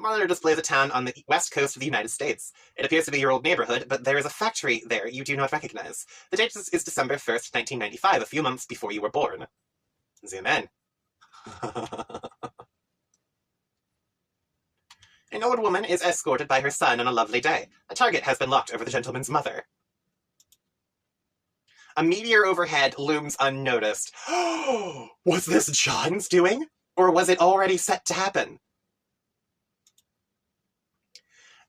The monitor displays a town on the west coast of the United States. It appears to be your old neighborhood, but there is a factory there you do not recognize. The date is December 1st, 1995, a few months before you were born. Zoom in. An old woman is escorted by her son on a lovely day. A target has been locked over the gentleman's mother. A meteor overhead looms unnoticed. Was this John's doing? Or was it already set to happen?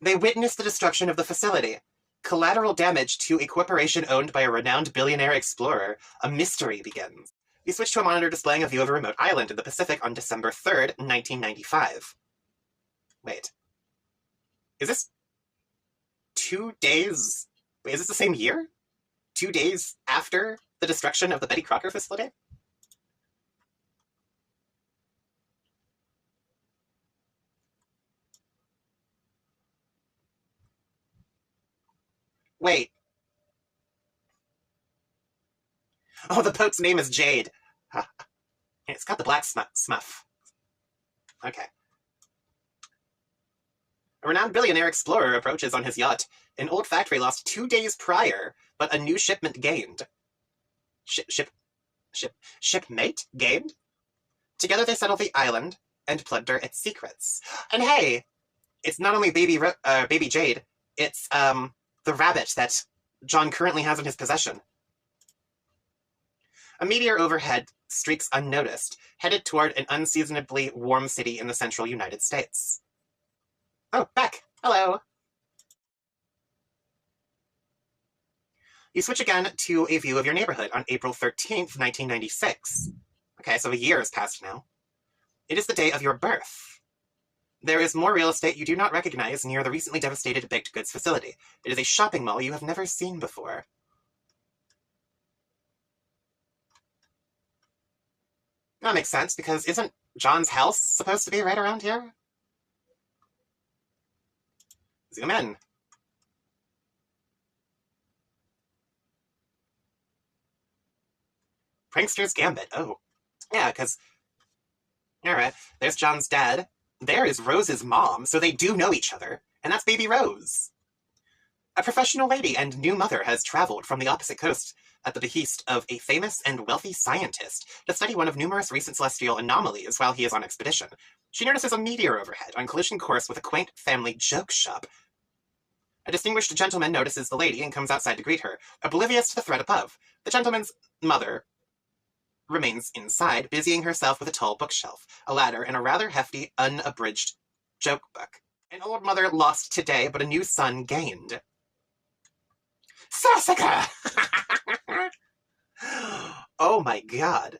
They witness the destruction of the facility. Collateral damage to a corporation owned by a renowned billionaire explorer. A mystery begins. We switch to a monitor displaying a view of a remote island in the Pacific on December 3rd, 1995. Wait. Is this 2 days? Wait, is this the same year? 2 days after the destruction of the Betty Crocker facility? Wait. Oh, the boat's name is Jade. It's got the black smuff. Okay. A renowned billionaire explorer approaches on his yacht. An old factory lost 2 days prior, but a new shipment gained. Shipmate gained? Together they settle the island and plunder its secrets. And hey, it's not only baby Jade, it's the rabbit that John currently has in his possession. A meteor overhead streaks unnoticed, headed toward an unseasonably warm city in the central United States. Oh, Beck! Hello! You switch again to a view of your neighborhood on April 13th, 1996. Okay, so a year has passed now. It is the day of your birth. There is more real estate you do not recognize near the recently devastated baked goods facility. It is a shopping mall you have never seen before. That makes sense, because isn't John's house supposed to be right around here? Zoom in. Prankster's Gambit. Oh. Yeah, because... Alright, there's John's dad. There is Rose's mom, so they do know each other. And that's baby Rose. A professional lady and new mother has traveled from the opposite coast at the behest of a famous and wealthy scientist to study one of numerous recent celestial anomalies while he is on expedition. She notices a meteor overhead on collision course with a quaint family joke shop. A distinguished gentleman notices the lady and comes outside to greet her, oblivious to the threat above. The gentleman's mother remains inside, busying herself with a tall bookshelf, a ladder, and a rather hefty, unabridged joke book. An old mother lost today, but a new son gained. Sassaka! Oh my god.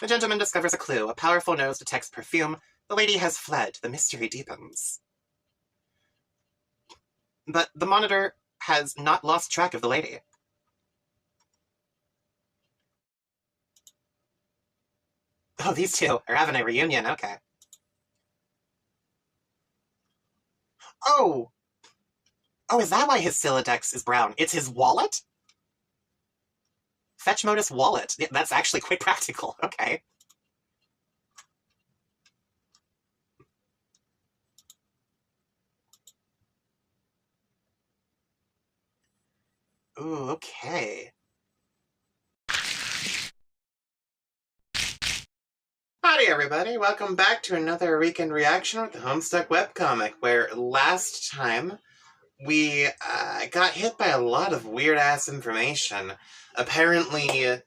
The gentleman discovers a clue. A powerful nose detects perfume. The lady has fled. The mystery deepens. But the monitor has not lost track of the lady. Oh, these two are having a reunion. Okay. Oh! Oh, is that why his Silodex is brown? It's his wallet? Fetch Modus wallet. Yeah, that's actually quite practical. Okay. Ooh, okay. Howdy everybody, welcome back to another weekend reaction with the Homestuck webcomic, where last time we got hit by a lot of weird-ass information. Apparently,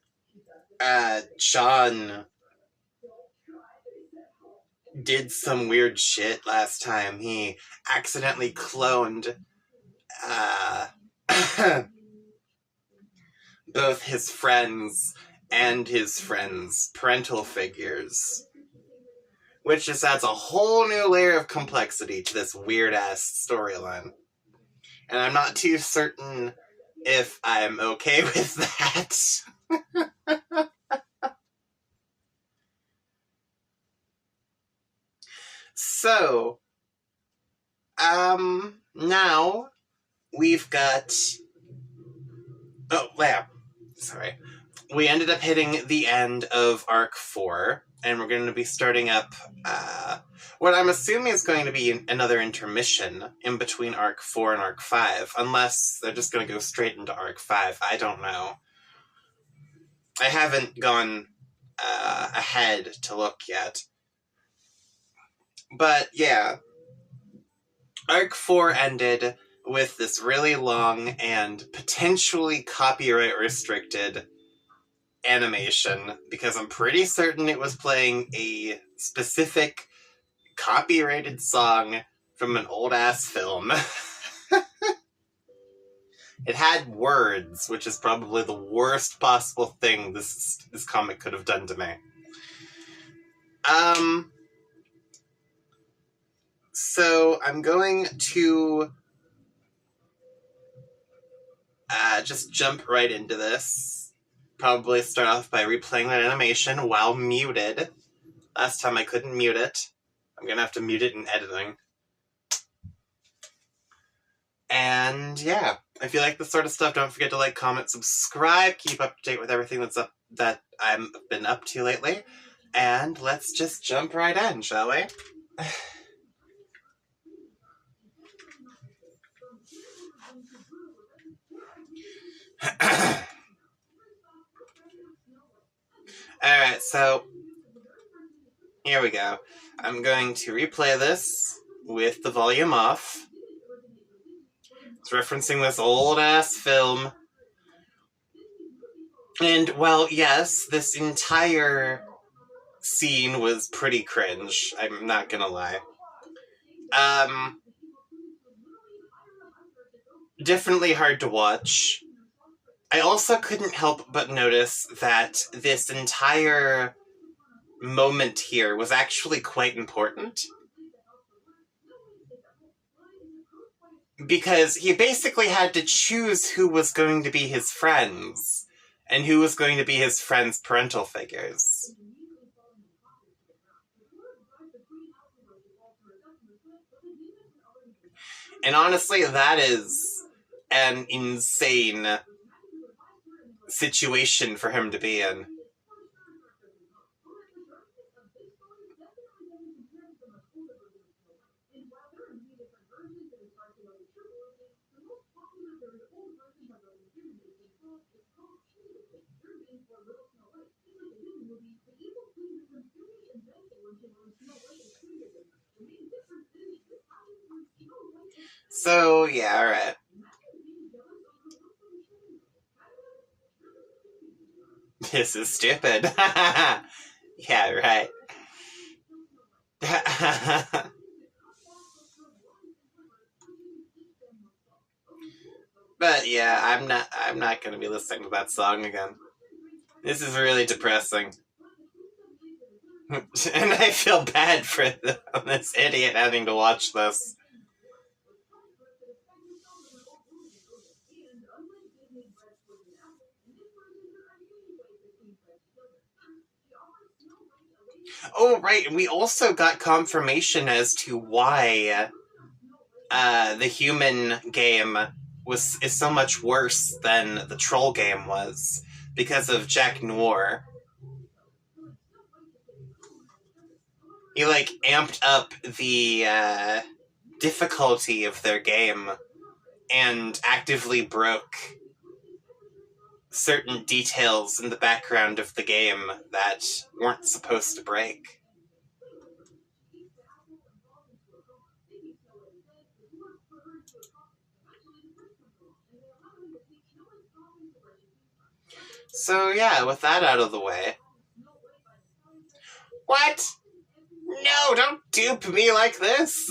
John did some weird shit last time. He accidentally cloned, both his friends and his friends' parental figures. Which just adds a whole new layer of complexity to this weird-ass storyline. And I'm not too certain if I'm okay with that. So, now we've got... Oh, yeah. Sorry. we ended up hitting the end of Arc 4, and we're going to be starting up what I'm assuming is going to be another intermission in between Arc 4 and Arc 5, unless they're just going to go straight into Arc 5. I don't know. I haven't gone ahead to look yet. But yeah, Arc 4 ended with this really long and potentially copyright restricted animation, because I'm pretty certain it was playing a specific copyrighted song from an old-ass film. It had words, which is probably the worst possible thing this comic could have done to me. So I'm going to just jump right into this. Probably start off by replaying that animation while muted. Last time I couldn't mute it. I'm going to have to mute it in editing. And yeah, if you like this sort of stuff, don't forget to like, comment, subscribe, keep up to date with everything that I've been up to lately. And let's just jump right in, shall we? Alright, so here we go. I'm going to replay this with the volume off. It's referencing this old-ass film. And, well, yes, this entire scene was pretty cringe. I'm not gonna lie. Definitely hard to watch. I also couldn't help but notice that this entire moment here was actually quite important. Because he basically had to choose who was going to be his friends, and who was going to be his friends' parental figures. And honestly, that is an insane situation for him to be in. So, yeah, alright. This is stupid. Yeah, right. But yeah, I'm not gonna be listening to that song again. This is really depressing. And I feel bad for this idiot having to watch this. Oh, right, and we also got confirmation as to why the human game is so much worse than the troll game was, because of Jack Noir. He, amped up the difficulty of their game and actively broke certain details in the background of the game that weren't supposed to break. So yeah, with that out of the way... What? No, don't dupe me like this!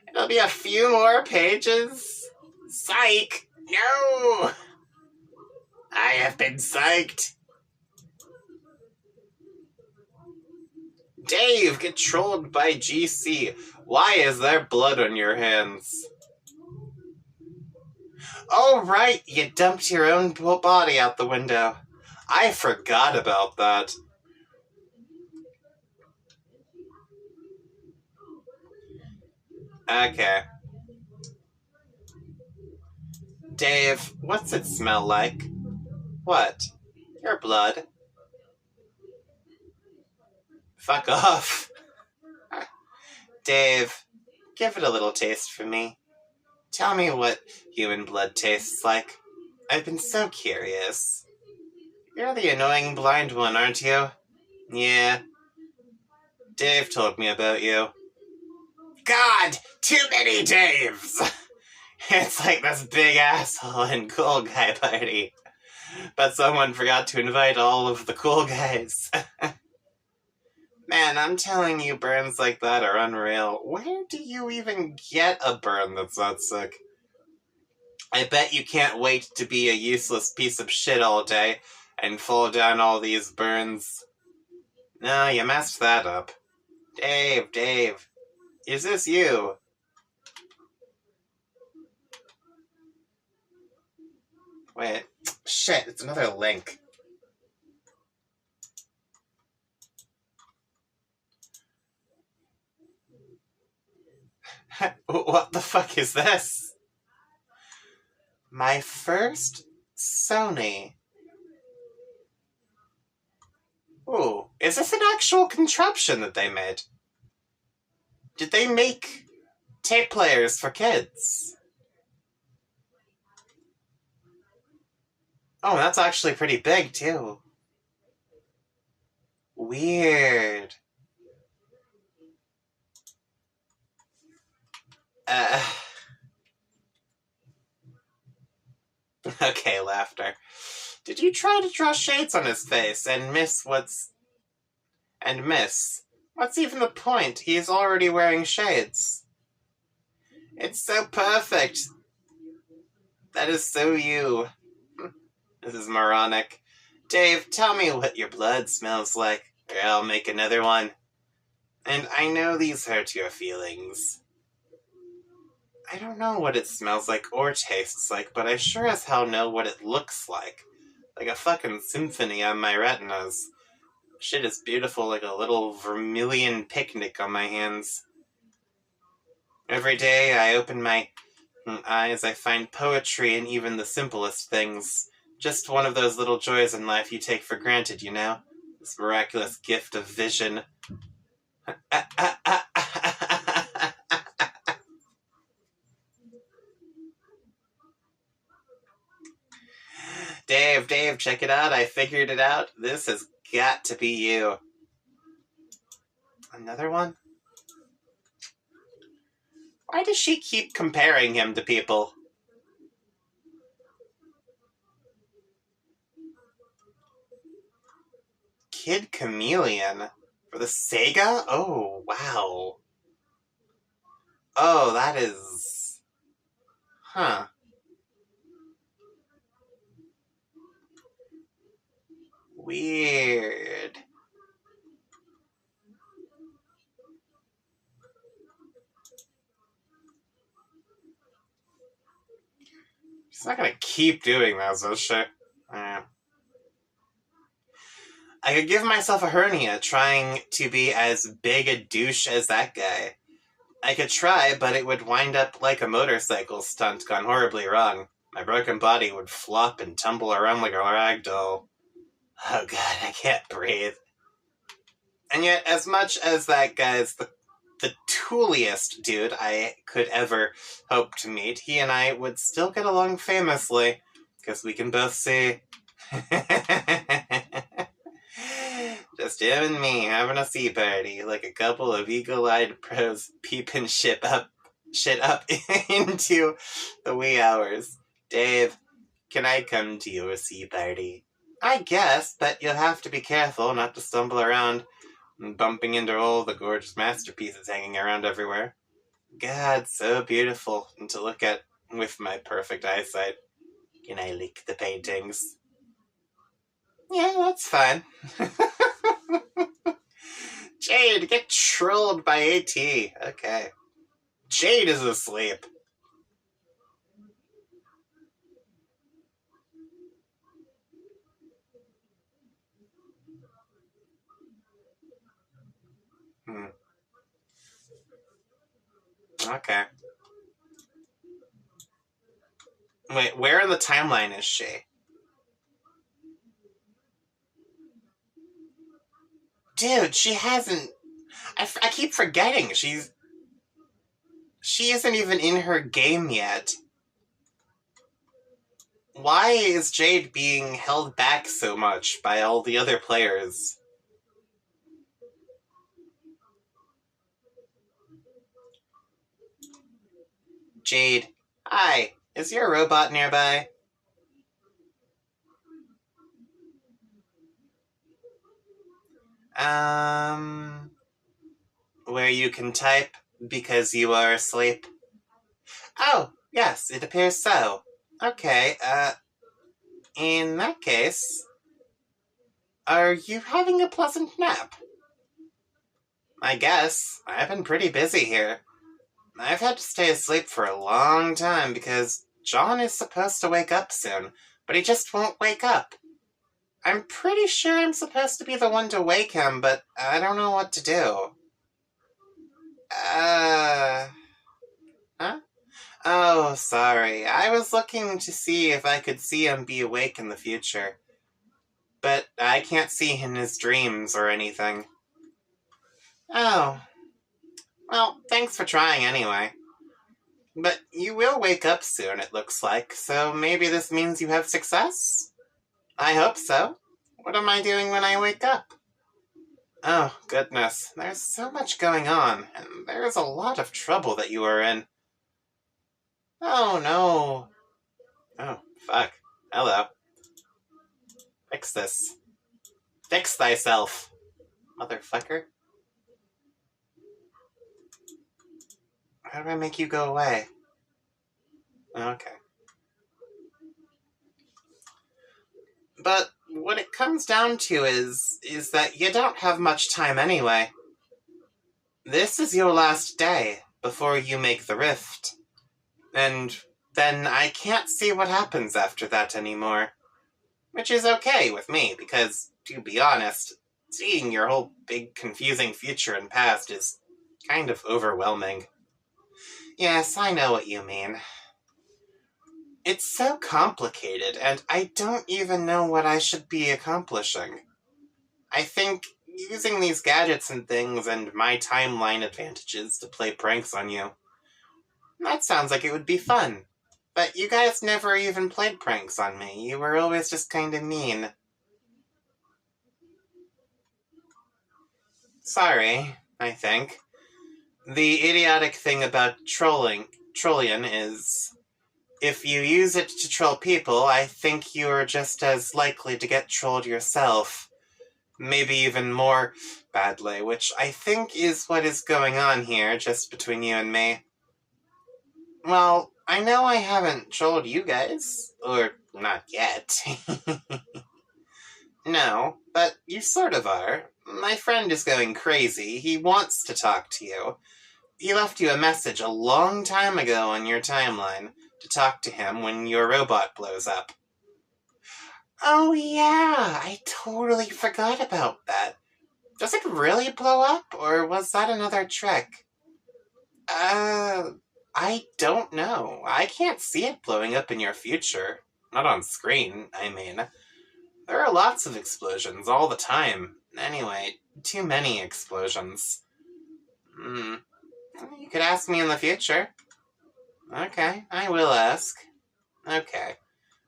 It'll be a few more pages. Psych! No! I have been psyched. Dave, get trolled by GC. Why is there blood on your hands? Oh, right, you dumped your own body out the window. I forgot about that. Okay. Dave, what's it smell like? What? Your blood? Fuck off. Dave, give it a little taste for me. Tell me what human blood tastes like. I've been so curious. You're the annoying blind one, aren't you? Yeah. Dave told me about you. God! Too many Daves! It's like this big asshole and cool guy party. But someone forgot to invite all of the cool guys. Man, I'm telling you, burns like that are unreal. Where do you even get a burn that's that sick? I bet you can't wait to be a useless piece of shit all day and fall down all these burns. No, you messed that up. Dave, is this you? Wait, shit, it's another link. What the fuck is this? My first Sony. Ooh, is this an actual contraption that they made? Did they make tape players for kids? Oh, that's actually pretty big, too. Weird. Okay, laughter. Did you try to draw shades on his face and miss what's... And miss? What's even the point? He's already wearing shades. It's so perfect. That is so you. This is moronic. Dave, tell me what your blood smells like, or I'll make another one. And I know these hurt your feelings. I don't know what it smells like or tastes like, but I sure as hell know what it looks like. Like a fucking symphony on my retinas. Shit is beautiful like a little vermilion picnic on my hands. Every day I open my eyes, I find poetry in even the simplest things. Just one of those little joys in life you take for granted, you know? This miraculous gift of vision. Dave, check it out. I figured it out. This has got to be you. Another one? Why does she keep comparing him to people? Kid Chameleon? For the Sega? Oh, wow. Oh, that is... Huh. Weird. She's not gonna keep doing that, so shit. I could give myself a hernia trying to be as big a douche as that guy. I could try, but it would wind up like a motorcycle stunt gone horribly wrong. My broken body would flop and tumble around like a rag doll. Oh god, I can't breathe. And yet, as much as that guy's the tooliest dude I could ever hope to meet, he and I would still get along famously, because we can both see... Just him and me having a sea party, like a couple of eagle-eyed pros peeping shit up into the wee hours. Dave, can I come to your sea party? I guess, but you'll have to be careful not to stumble around and bumping into all the gorgeous masterpieces hanging around everywhere. God, so beautiful and to look at with my perfect eyesight. Can I lick the paintings? Yeah, that's fine. Jade, get trolled by AT. Okay. Jade is asleep. Okay. Wait, where in the timeline is she? Dude, she hasn't... I keep forgetting. She isn't even in her game yet. Why is Jade being held back so much by all the other players? Jade, hi. Is your robot nearby? Where you can type because you are asleep? Oh, yes, it appears so. Okay, in that case, are you having a pleasant nap? I guess. I've been pretty busy here. I've had to stay asleep for a long time because John is supposed to wake up soon, but he just won't wake up. I'm pretty sure I'm supposed to be the one to wake him, but I don't know what to do. Huh? Oh, sorry. I was looking to see if I could see him be awake in the future. But I can't see in his dreams or anything. Oh. Well, thanks for trying anyway. But you will wake up soon, it looks like, so maybe this means you have success? I hope so. What am I doing when I wake up? Oh, goodness. There's so much going on, and there's a lot of trouble that you are in. Oh, no. Oh, fuck. Hello. Fix this. Fix thyself, motherfucker. How do I make you go away? Okay. But what it comes down to is that you don't have much time anyway. This is your last day before you make the rift. And then I can't see what happens after that anymore. Which is okay with me, because, to be honest, seeing your whole big confusing future and past is kind of overwhelming. Yes, I know what you mean. It's so complicated, and I don't even know what I should be accomplishing. I think using these gadgets and things and my timeline advantages to play pranks on you, that sounds like it would be fun. But you guys never even played pranks on me. You were always just kind of mean. Sorry, I think. The idiotic thing about Trollian is, if you use it to troll people, I think you're just as likely to get trolled yourself. Maybe even more badly, which I think is what is going on here, just between you and me. Well, I know I haven't trolled you guys. Or not yet. No, but you sort of are. My friend is going crazy. He wants to talk to you. He left you a message a long time ago on your timeline to talk to him when your robot blows up. Oh yeah, I totally forgot about that. Does it really blow up, or was that another trick? I don't know. I can't see it blowing up in your future. Not on screen, I mean. There are lots of explosions all the time. Anyway, too many explosions. You could ask me in the future. Okay, I will ask. Okay.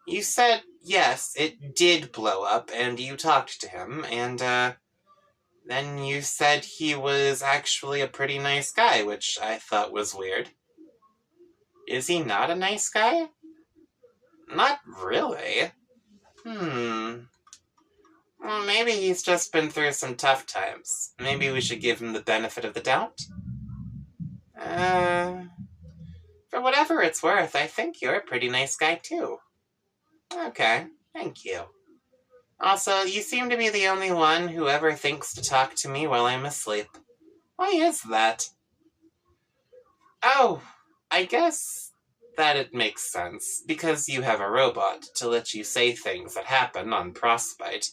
You said, yes, it did blow up, and you talked to him, and, then you said he was actually a pretty nice guy, which I thought was weird. Is he not a nice guy? Not really. Well, maybe he's just been through some tough times. Maybe we should give him the benefit of the doubt? For whatever it's worth, I think you're a pretty nice guy, too. Okay, thank you. Also, you seem to be the only one who ever thinks to talk to me while I'm asleep. Why is that? Oh, I guess that it makes sense, because you have a robot to let you say things that happen on Frostbite.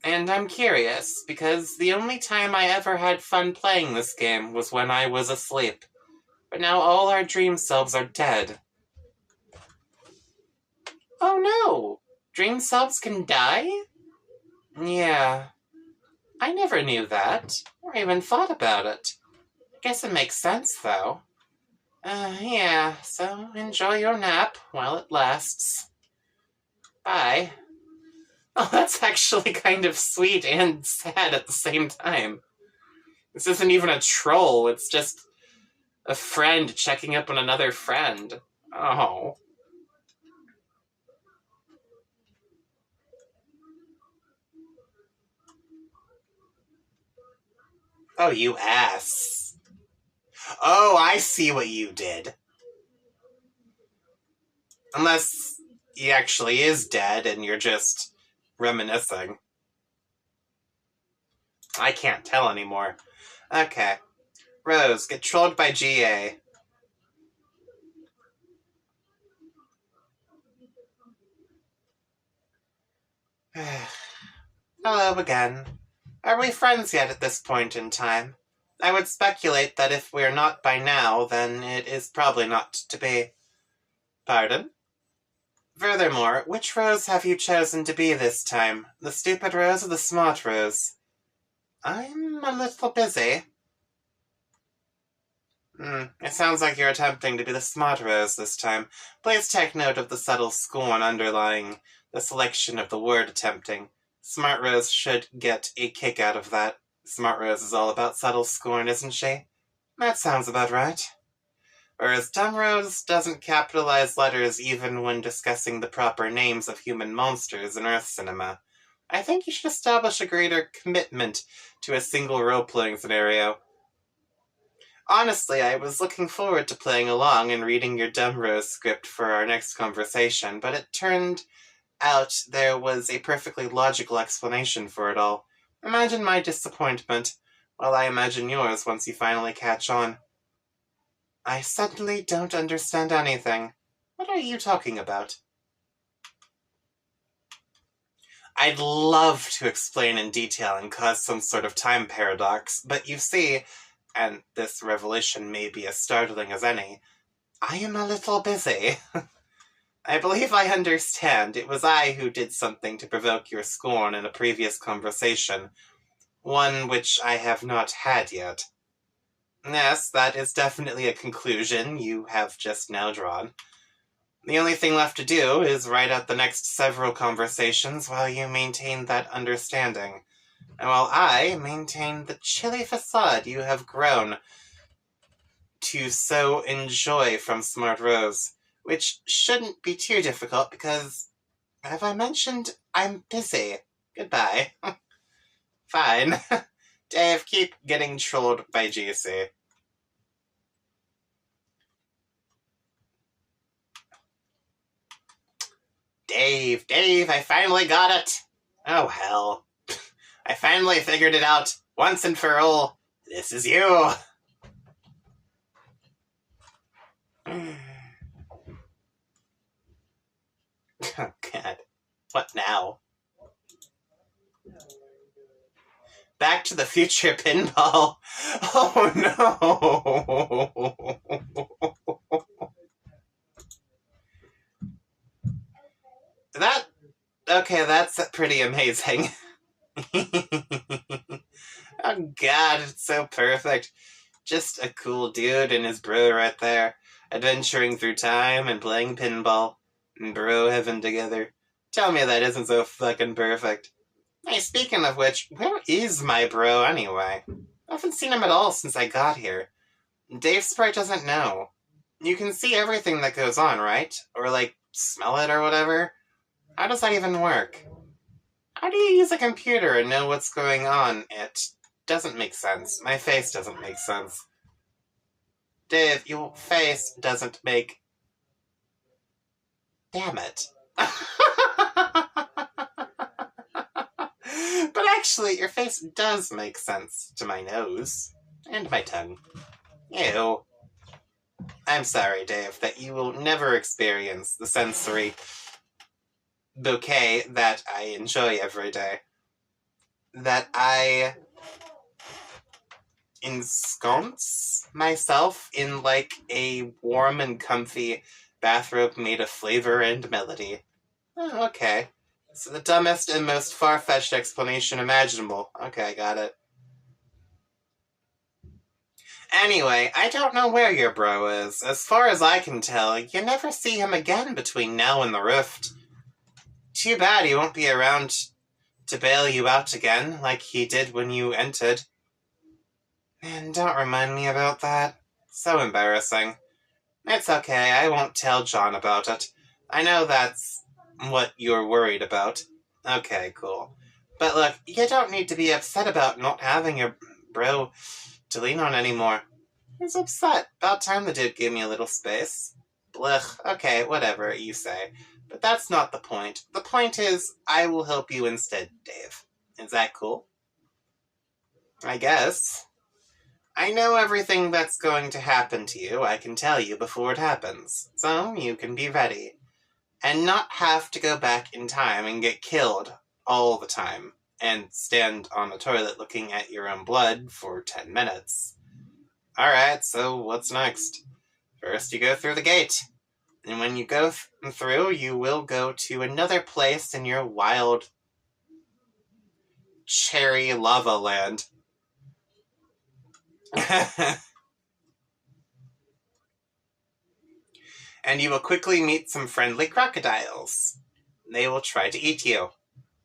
And I'm curious, because the only time I ever had fun playing this game was when I was asleep. But now all our dream selves are dead. Oh no! Dream selves can die? Yeah. I I never knew that, or even thought about it. Guess it makes sense, though. Yeah, so enjoy your nap while it lasts. Bye. Oh, that's actually kind of sweet and sad at the same time. This isn't even a troll, it's just a friend checking up on another friend. Oh. Oh, you ass. Oh, I see what you did. Unless he actually is dead and you're just reminiscing. I can't tell anymore. Okay. Rose, get trolled by GA. Hello again. Are we friends yet at this point in time? I would speculate that if we're not by now, then it is probably not to be. Pardon? Furthermore, which Rose have you chosen to be this time? The stupid Rose or the smart Rose? I'm a little busy. It sounds like you're attempting to be the smart Rose this time. Please take note of the subtle scorn underlying the selection of the word attempting. Smart Rose should get a kick out of that. Smart Rose is all about subtle scorn, isn't she? That sounds about right. Whereas Dumb Rose doesn't capitalize letters even when discussing the proper names of human monsters in Earth cinema. I think you should establish a greater commitment to a single role-playing scenario. Honestly, I was looking forward to playing along and reading your Dumb Rose script for our next conversation, but it turned out there was a perfectly logical explanation for it all. Imagine my disappointment, while I imagine yours once you finally catch on. I suddenly don't understand anything. What are you talking about? I'd love to explain in detail and cause some sort of time paradox, but you see, and this revelation may be as startling as any, I am a little busy. I believe I understand. It was I who did something to provoke your scorn in a previous conversation, one which I have not had yet. Yes, that is definitely a conclusion you have just now drawn. The only thing left to do is write out the next several conversations while you maintain that understanding, and while I maintain the chilly facade you have grown to so enjoy from Smart Rose, which shouldn't be too difficult because, have I mentioned, I'm busy. Goodbye. Fine. Dave, keep getting trolled by GC. Dave, I finally got it! Oh, hell. I finally figured it out, once and for all. This is you! Oh, God. What now? Back to the Future Pinball! Oh, no! Okay, that's pretty amazing. Oh God, it's so perfect. Just a cool dude and his bro right there, adventuring through time and playing pinball. And bro heaven together. Tell me that isn't so fucking perfect. Hey, speaking of which, where is my bro anyway? I haven't seen him at all since I got here. Dave Sprite doesn't know. You can see everything that goes on, right? Or, like, smell it or whatever? How does that even work? How do you use a computer and know what's going on? It doesn't make sense. My face doesn't make sense. Dave, your face doesn't make... Damn it. But actually, your face does make sense to my nose. And my tongue. Ew. I'm sorry, Dave, that you will never experience the sensory bouquet that I enjoy every day. That I ensconce myself in like a warm and comfy bathrobe made of flavor and melody. Oh, okay. It's the dumbest and most far-fetched explanation imaginable. Okay, got it. Anyway, I don't know where your bro is. As far as I can tell, you never see him again between now and the rift. Too bad he won't be around to bail you out again, like he did when you entered. Man, don't remind me about that. So embarrassing. It's okay, I won't tell John about it. I know that's what you're worried about. Okay, cool. But look, you don't need to be upset about not having your bro to lean on anymore. He's upset. About time the dude gave me a little space. Blech. Okay, whatever you say. But that's not the point. The point is, I will help you instead, Dave. Is that cool? I guess. I know everything that's going to happen to you. I can tell you before it happens. So you can be ready. And not have to go back in time and get killed all the time. And stand on a toilet looking at your own blood for 10 minutes. Alright, so what's next? First you go through the gate. And when you go through, you will go to another place in your wild cherry lava land. And you will quickly meet some friendly crocodiles. They will try to eat you.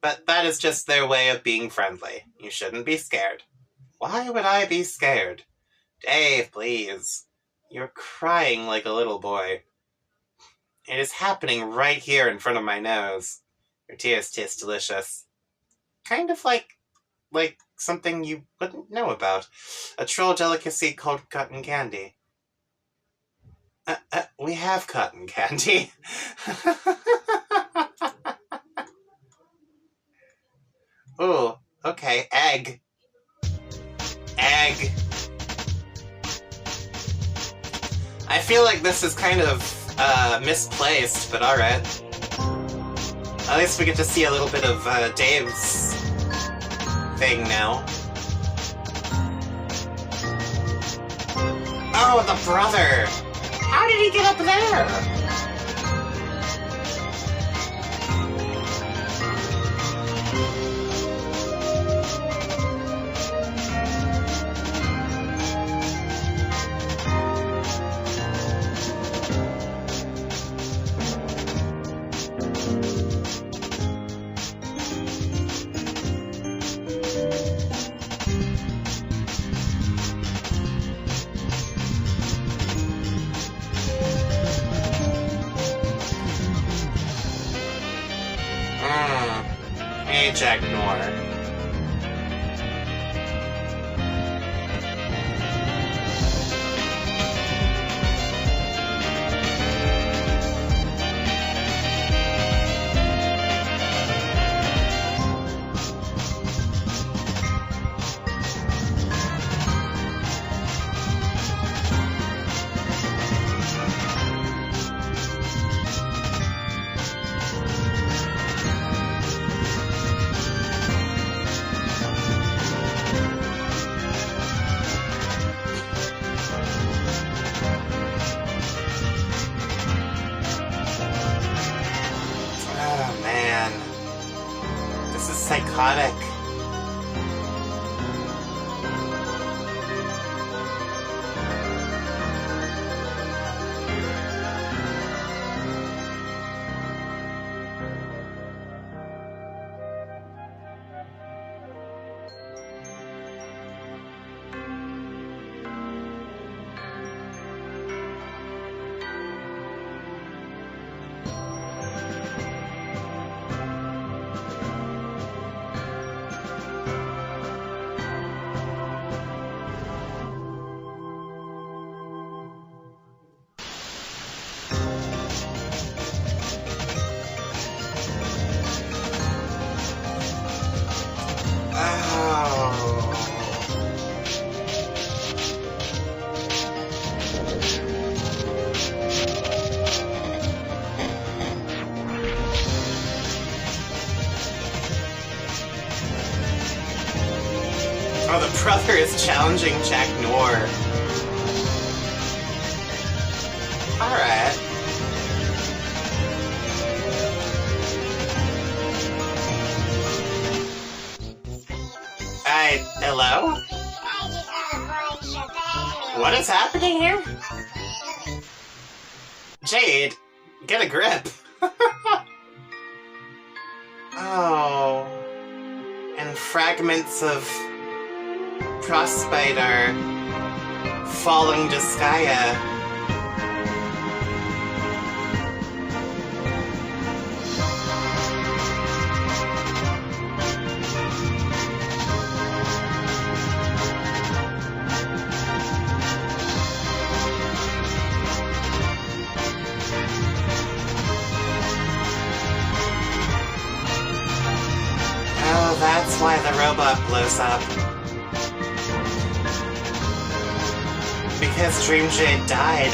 But that is just their way of being friendly. You shouldn't be scared. Why would I be scared? Dave, please. You're crying like a little boy. It is happening right here in front of my nose. Your tears taste delicious. Kind of like something you wouldn't know about. A troll delicacy called cotton candy. We have cotton candy. Ooh, okay, egg. Egg. I feel like this is kind of misplaced, but alright. At least we get to see a little bit of Dave's thing now. Oh, the brother! How did he get up there? Jack Noir. Psychotic. Oh, the brother is challenging Jack Noir. Alright. Hello? What is happening here? Jade, get a grip. Oh. And fragments of frostbite are falling to Skya. Oh, that's why the robot blows up. Because Dream Jade died.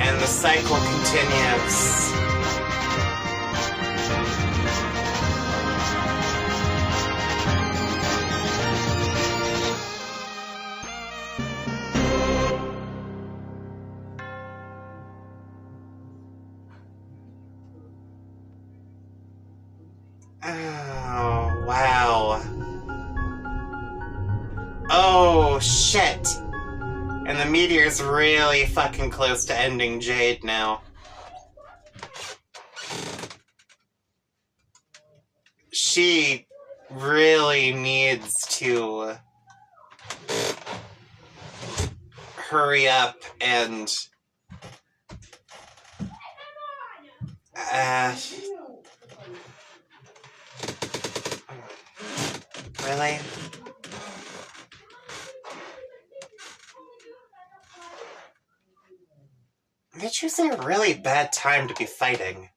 And the cycle continues. Oh, wow. Oh, shit. And the meteor's really fucking close to ending Jade now. She really needs to hurry up and really? They're choosing a really bad time to be fighting.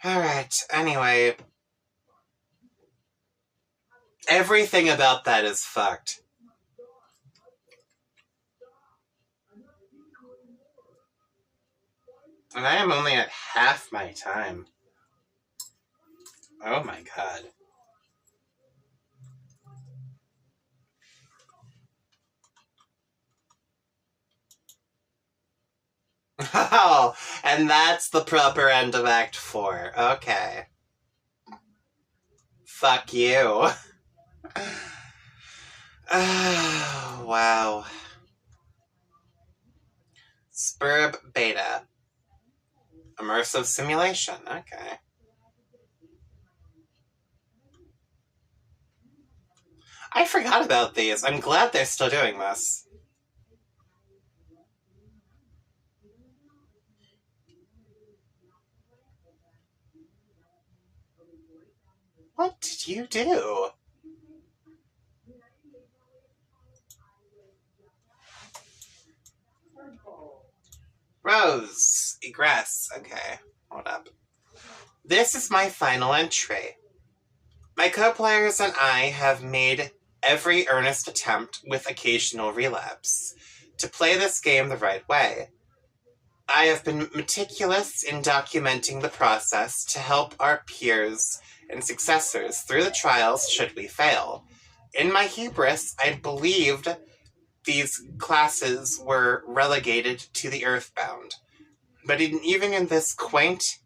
Alright, anyway. Everything about that is fucked. And I am only at half my time. Oh my god. Oh, and that's the proper end of Act 4. Okay. Fuck you. Oh, wow. XVIV Beta. Immersive simulation. Okay. I forgot about these. I'm glad they're still doing this. What did you do? Rose. Egress. Okay. Hold up. This is my final entry. My co-players and I have made every earnest attempt, with occasional relapse, to play this game the right way. I have been meticulous in documenting the process to help our peers and successors through the trials should we fail. In my hubris, I believed these classes were relegated to the earthbound. But even in this quaint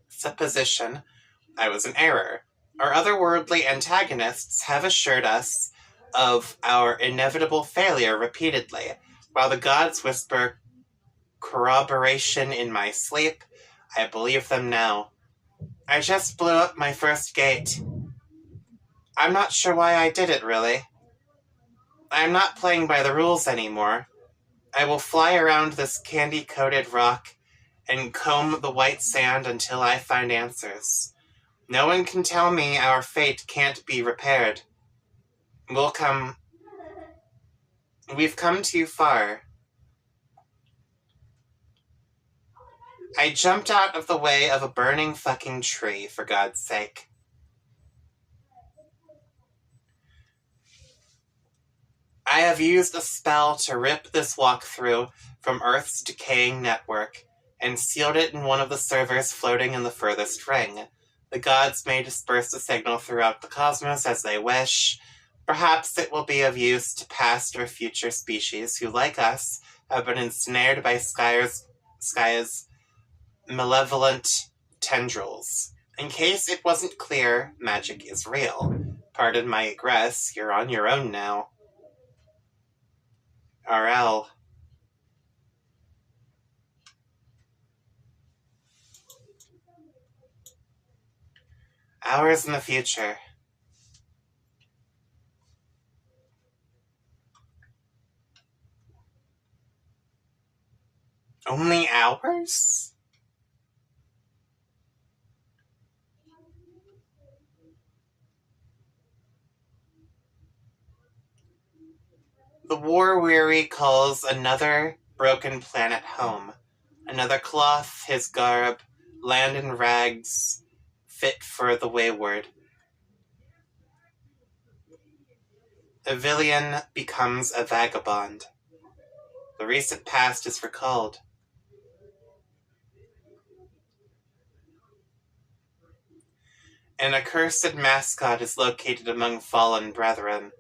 supposition, I was in error. Our otherworldly antagonists have assured us of our inevitable failure repeatedly, while the gods whisper corroboration in my sleep. I believe them now. I just blew up my first gate. I'm not sure why I did it, really. I'm not playing by the rules anymore. I will fly around this candy-coated rock and comb the white sand until I find answers. No one can tell me our fate can't be repaired. We've come too far. I jumped out of the way of a burning fucking tree, for God's sake. I have used a spell to rip this walkthrough from Earth's decaying network and sealed it in one of the servers floating in the furthest ring. The gods may disperse the signal throughout the cosmos as they wish. Perhaps it will be of use to past or future species who, like us, have been ensnared by Skya's malevolent tendrils. In case it wasn't clear, magic is real. Pardon my egress, you're on your own now. RL. Hours in the future. Only hours? The war-weary calls another broken planet home. Another cloth, his garb, land in rags, fit for the wayward. A villain becomes a vagabond. The recent past is recalled. An accursed mascot is located among fallen brethren,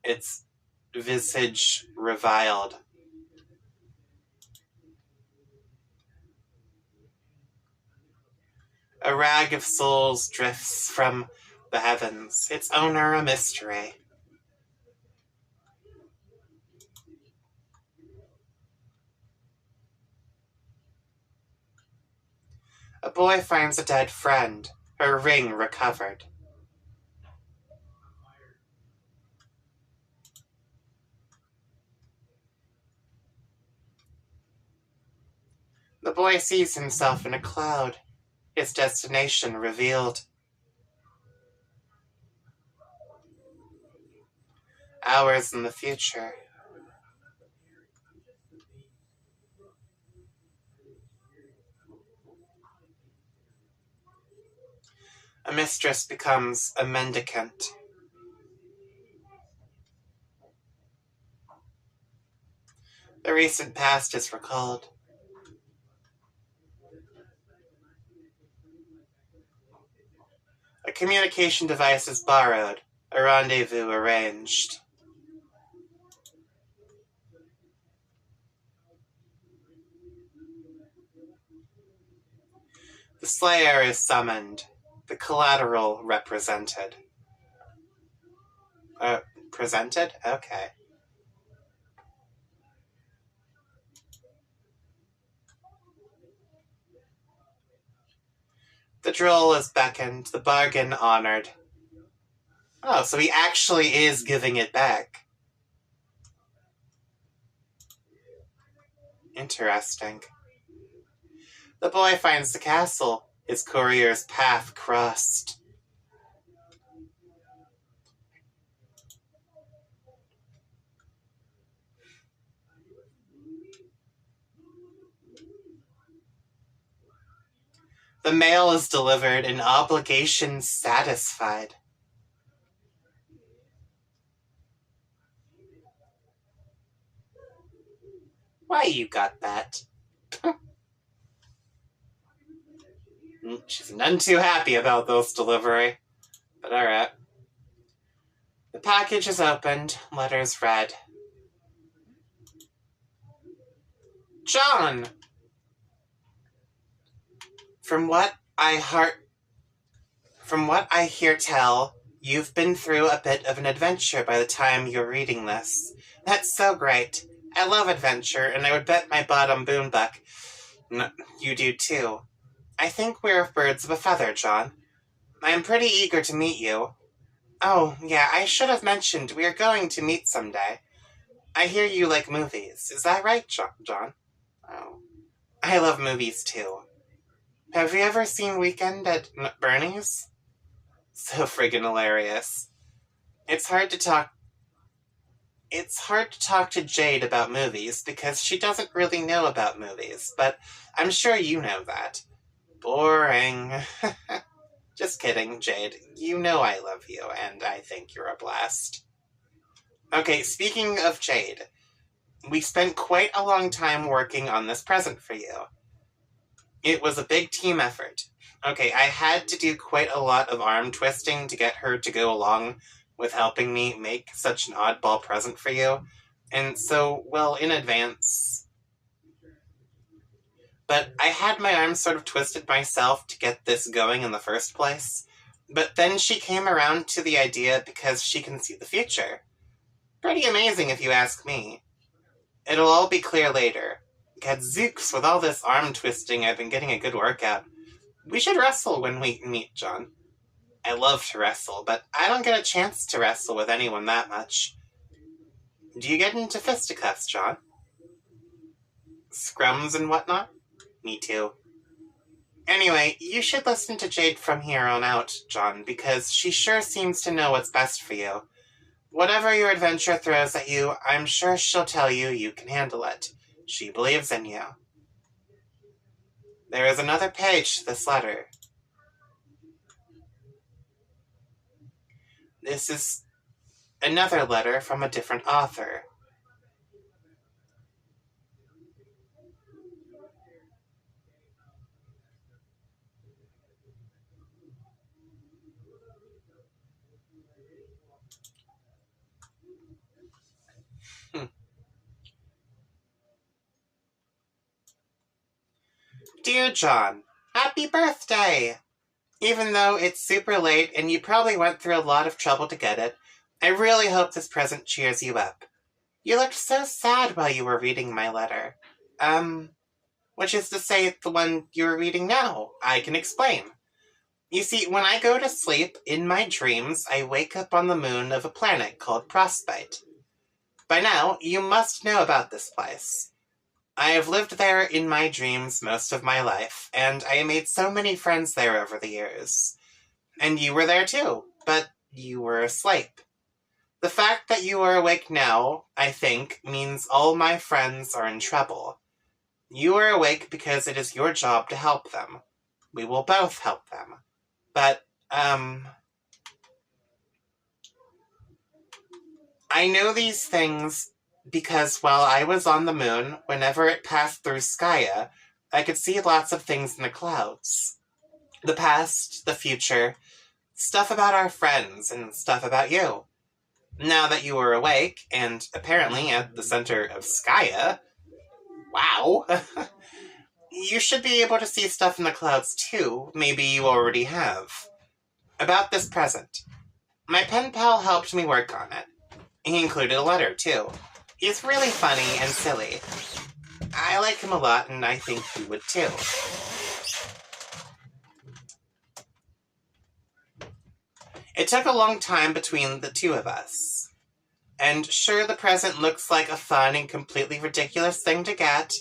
its visage reviled. A rag of souls drifts from the heavens, its owner a mystery. A boy finds a dead friend, her ring recovered. The boy sees himself in a cloud, his destination revealed. Hours in the future. A mistress becomes a mendicant. The recent past is recalled. A communication device is borrowed, a rendezvous arranged. The Slayer is summoned, the collateral represented. Presented? Okay. The droll is beckoned, the bargain honored. Oh, so he actually is giving it back. Interesting. The boy finds the castle, his courier's path crossed. The mail is delivered and obligation satisfied. Why you got that? She's none too happy about this delivery. But alright. The package is opened, letters read. John! From what I hear tell, you've been through a bit of an adventure by the time you're reading this. That's so great. I love adventure, and I would bet my bottom boonbuck you do too. I think we're birds of a feather, John. I am pretty eager to meet you. Oh, yeah, I should have mentioned we are going to meet someday. I hear you like movies. Is that right, John? Oh. I love movies too. Have you ever seen Weekend at Bernie's? So friggin' hilarious. It's hard to talk It's hard to talk to Jade about movies because she doesn't really know about movies, but I'm sure you know that. Boring. Just kidding, Jade. You know I love you, and I think you're a blast. Okay, speaking of Jade, we spent quite a long time working on this present for you. It was a big team effort. Okay, I had to do quite a lot of arm twisting to get her to go along with helping me make such an oddball present for you. And so, well, in advance. But I had my arm sort of twisted myself to get this going in the first place. But then she came around to the idea because she can see the future. Pretty amazing if you ask me. It'll all be clear later. Gadzooks, with all this arm twisting, I've been getting a good workout. We should wrestle when we meet, John. I love to wrestle, but I don't get a chance to wrestle with anyone that much. Do you get into fisticuffs, John? Scrums and whatnot? Me too. Anyway, you should listen to Jade from here on out, John, because she sure seems to know what's best for you. Whatever your adventure throws at you, I'm sure she'll tell you you can handle it. She believes in you. There is another page to this letter. This is another letter from a different author. Dear John, happy birthday! Even though it's super late and you probably went through a lot of trouble to get it, I really hope this present cheers you up. You looked so sad while you were reading my letter. Which is to say, the one you're reading now. I can explain. You see, when I go to sleep, in my dreams, I wake up on the moon of a planet called Frostbite. By now, you must know about this place. I have lived there in my dreams most of my life, and I made so many friends there over the years. And you were there too, but you were asleep. The fact that you are awake now, I think, means all my friends are in trouble. You are awake because it is your job to help them. We will both help them. But, I know these things because while I was on the moon, whenever it passed through Skya, I could see lots of things in the clouds. The past, the future, stuff about our friends, and stuff about you. Now that you are awake, and apparently at the center of Skya, wow, you should be able to see stuff in the clouds too. Maybe you already have. About this present. My pen pal helped me work on it. He included a letter, too. He's really funny and silly. I like him a lot, and I think you would, too. It took a long time between the two of us. And sure, the present looks like a fun and completely ridiculous thing to get,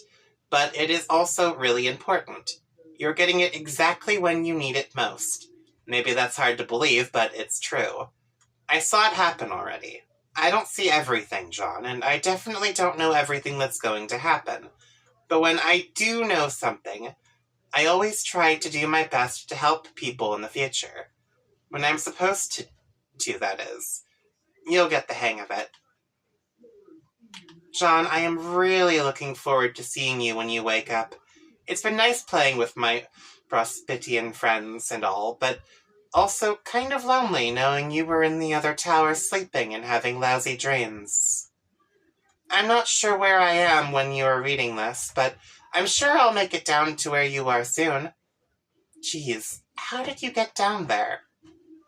but it is also really important. You're getting it exactly when you need it most. Maybe that's hard to believe, but it's true. I saw it happen already. I don't see everything, John, and I definitely don't know everything that's going to happen. But when I do know something, I always try to do my best to help people in the future. When I'm supposed to, that is. You'll get the hang of it. John, I am really looking forward to seeing you when you wake up. It's been nice playing with my Prospitian friends and all, but also kind of lonely knowing you were in the other tower sleeping and having lousy dreams. I'm not sure where I am when you are reading this, but I'm sure I'll make it down to where you are soon. Geez, how did you get down there?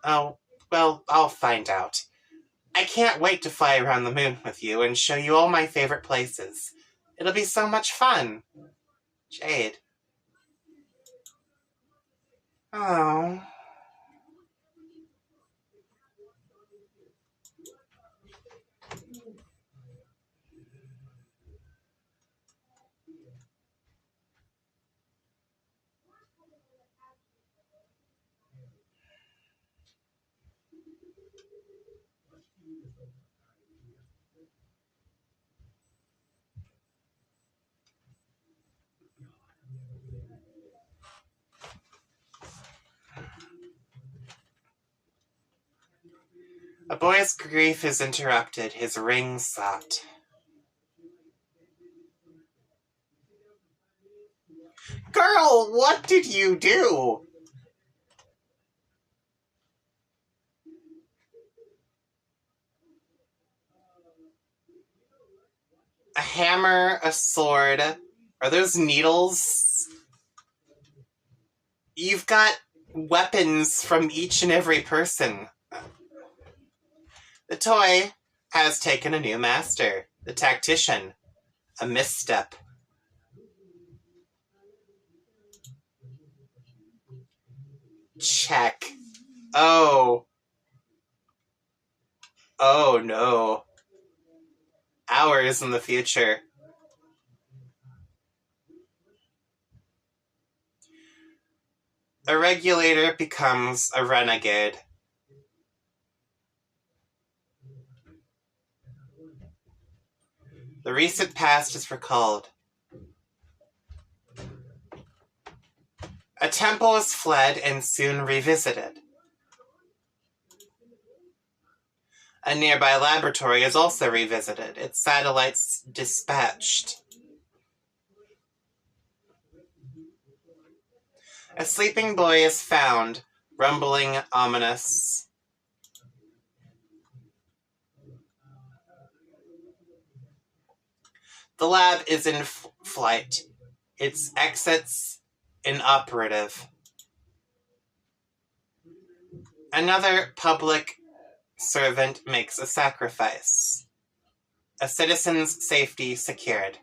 Oh, well, I'll find out. I can't wait to fly around the moon with you and show you all my favorite places. It'll be so much fun. Jade. Oh. A boy's grief is interrupted, his ring sought. Girl, what did you do? A hammer, a sword. Are those needles? You've got weapons from each and every person. The toy has taken a new master. The tactician. A misstep. Check. Oh. Oh no. Hours in the future. A regulator becomes a renegade. The recent past is recalled. A temple is fled and soon revisited. A nearby laboratory is also revisited, its satellites dispatched. A sleeping boy is found, rumbling ominous. The lab is in flight, its exits inoperative. Another public servant makes a sacrifice. A citizen's safety secured.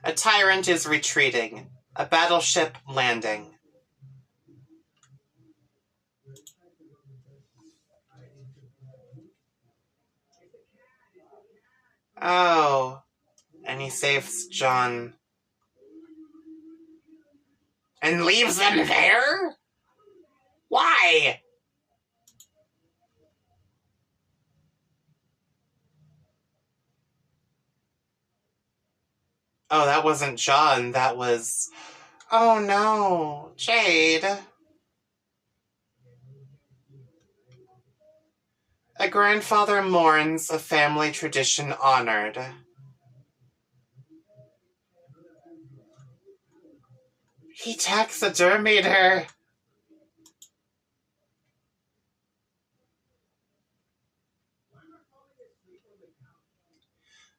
A tyrant is retreating. A battleship landing. Oh, and he saves John. And leaves them there? Why? Oh, that wasn't John, that was... Oh no, Jade. A grandfather mourns, a family tradition honored. He taxidermied her.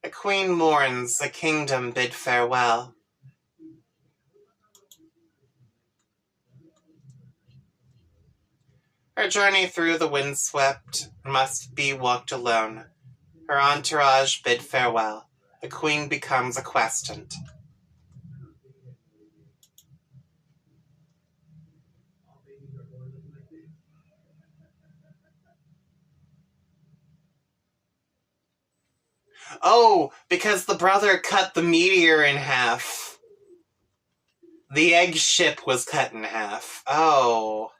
A queen mourns, a kingdom bid farewell. Her journey through the windswept must be walked alone. Her entourage bid farewell. A queen becomes a questant. Oh, because the brother cut the meteor in half. The egg ship was cut in half. Oh.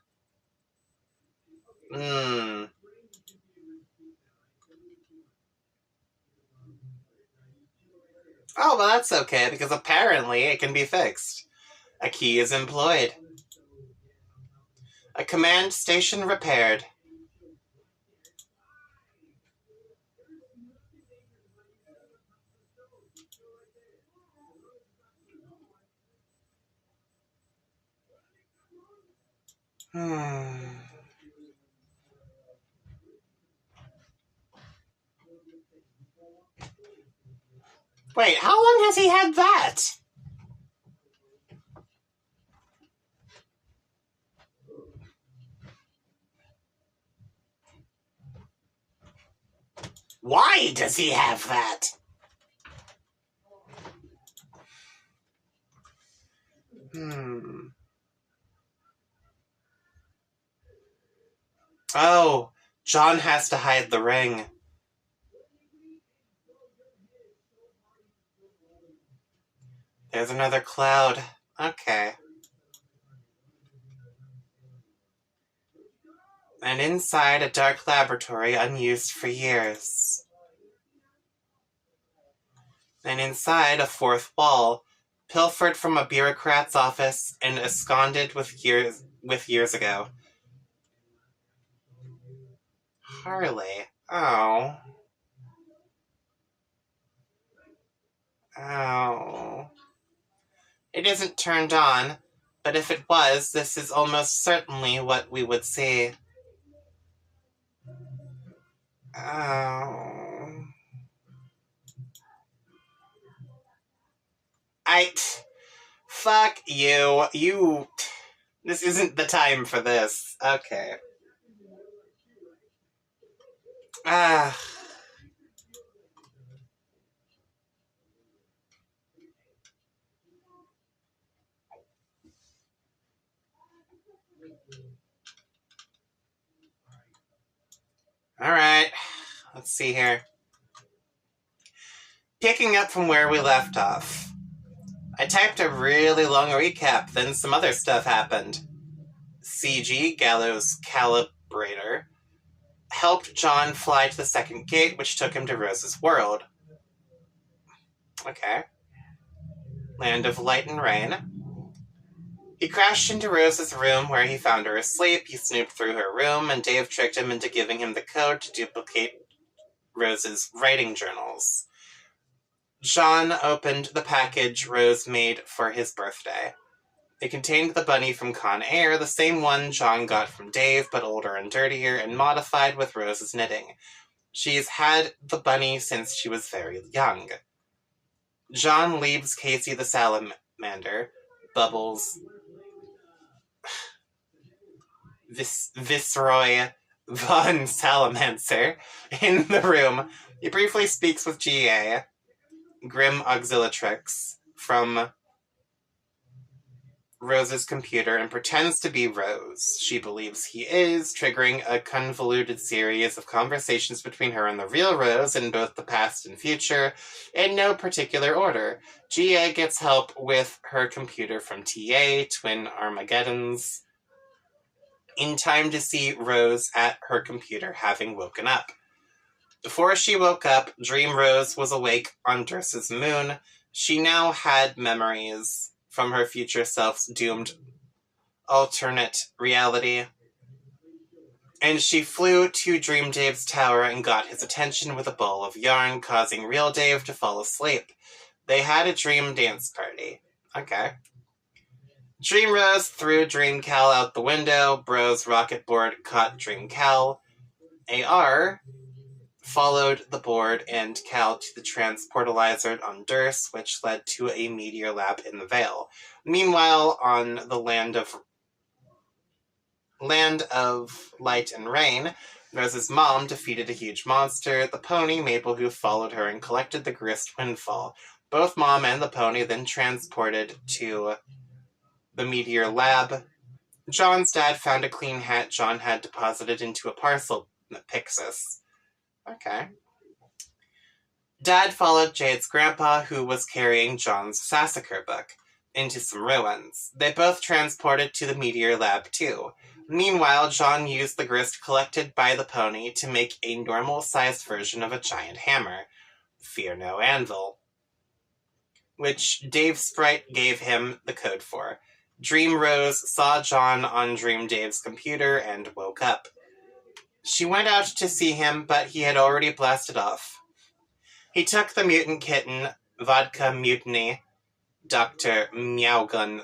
Oh, well, that's okay, because apparently it can be fixed. A key is employed. A command station repaired. Wait, how long has he had that? Why does he have that? Oh, John has to hide the ring. There's another cloud. Okay. And inside a dark laboratory unused for years. And inside a fourth wall, pilfered from a bureaucrat's office and absconded with years ago. Harley. Oh. Oh. It isn't turned on, but if it was, this is almost certainly what we would see. Oh. Fuck you. This isn't the time for this. Okay. Ah. Alright. Let's see here. Picking up from where we left off. I typed a really long recap, then some other stuff happened. CG, Gallows Calibrator, helped John fly to the second gate, which took him to Rose's world. Okay. Land of Light and Rain. He crashed into Rose's room where he found her asleep. He snooped through her room, and Dave tricked him into giving him the code to duplicate Rose's writing journals. John opened the package Rose made for his birthday. It contained the bunny from Con Air, the same one John got from Dave, but older and dirtier, and modified with Rose's knitting. She's had the bunny since she was very young. John leaves Casey the salamander, Bubbles, Viceroy Von Salamancer, in the room. He briefly speaks with G.A., Grim Auxiliatrix, from Rose's computer and pretends to be Rose. She believes he is, triggering a convoluted series of conversations between her and the real Rose in both the past and future, in no particular order. G.A. gets help with her computer from TA, Twin Armageddons, in time to see Rose at her computer having woken up. Before she woke up, Dream Rose was awake on Dursa's moon. She now had memories from her future self's doomed alternate reality, and she flew to Dream Dave's tower and got his attention with a ball of yarn, causing real Dave to fall asleep. They had a dream dance party. Okay. Dream Rose threw Dream Cal out the window. Bro's rocket board caught Dream Cal. AR followed the board and Cal to the transportalizer on Durst, which led to a meteor lab in the Vale. Meanwhile, on the land of Light and Rain, Rose's mom defeated a huge monster, the pony Maple, who followed her and collected the grist windfall. Both mom and the pony then transported to the meteor lab. John's dad found a clean hat John had deposited into a parcel Pixis. Okay. Dad followed Jade's grandpa, who was carrying John's Sassacre book, into some ruins. They both transported to the meteor lab too. Meanwhile, John used the grist collected by the pony to make a normal-sized version of a giant hammer, Fear No Anvil, which Dave Sprite gave him the code for. Dream Rose saw John on Dream Dave's computer and woke up. She went out to see him, but he had already blasted off. He took the mutant kitten, Vodka Mutiny, Dr. Meowgun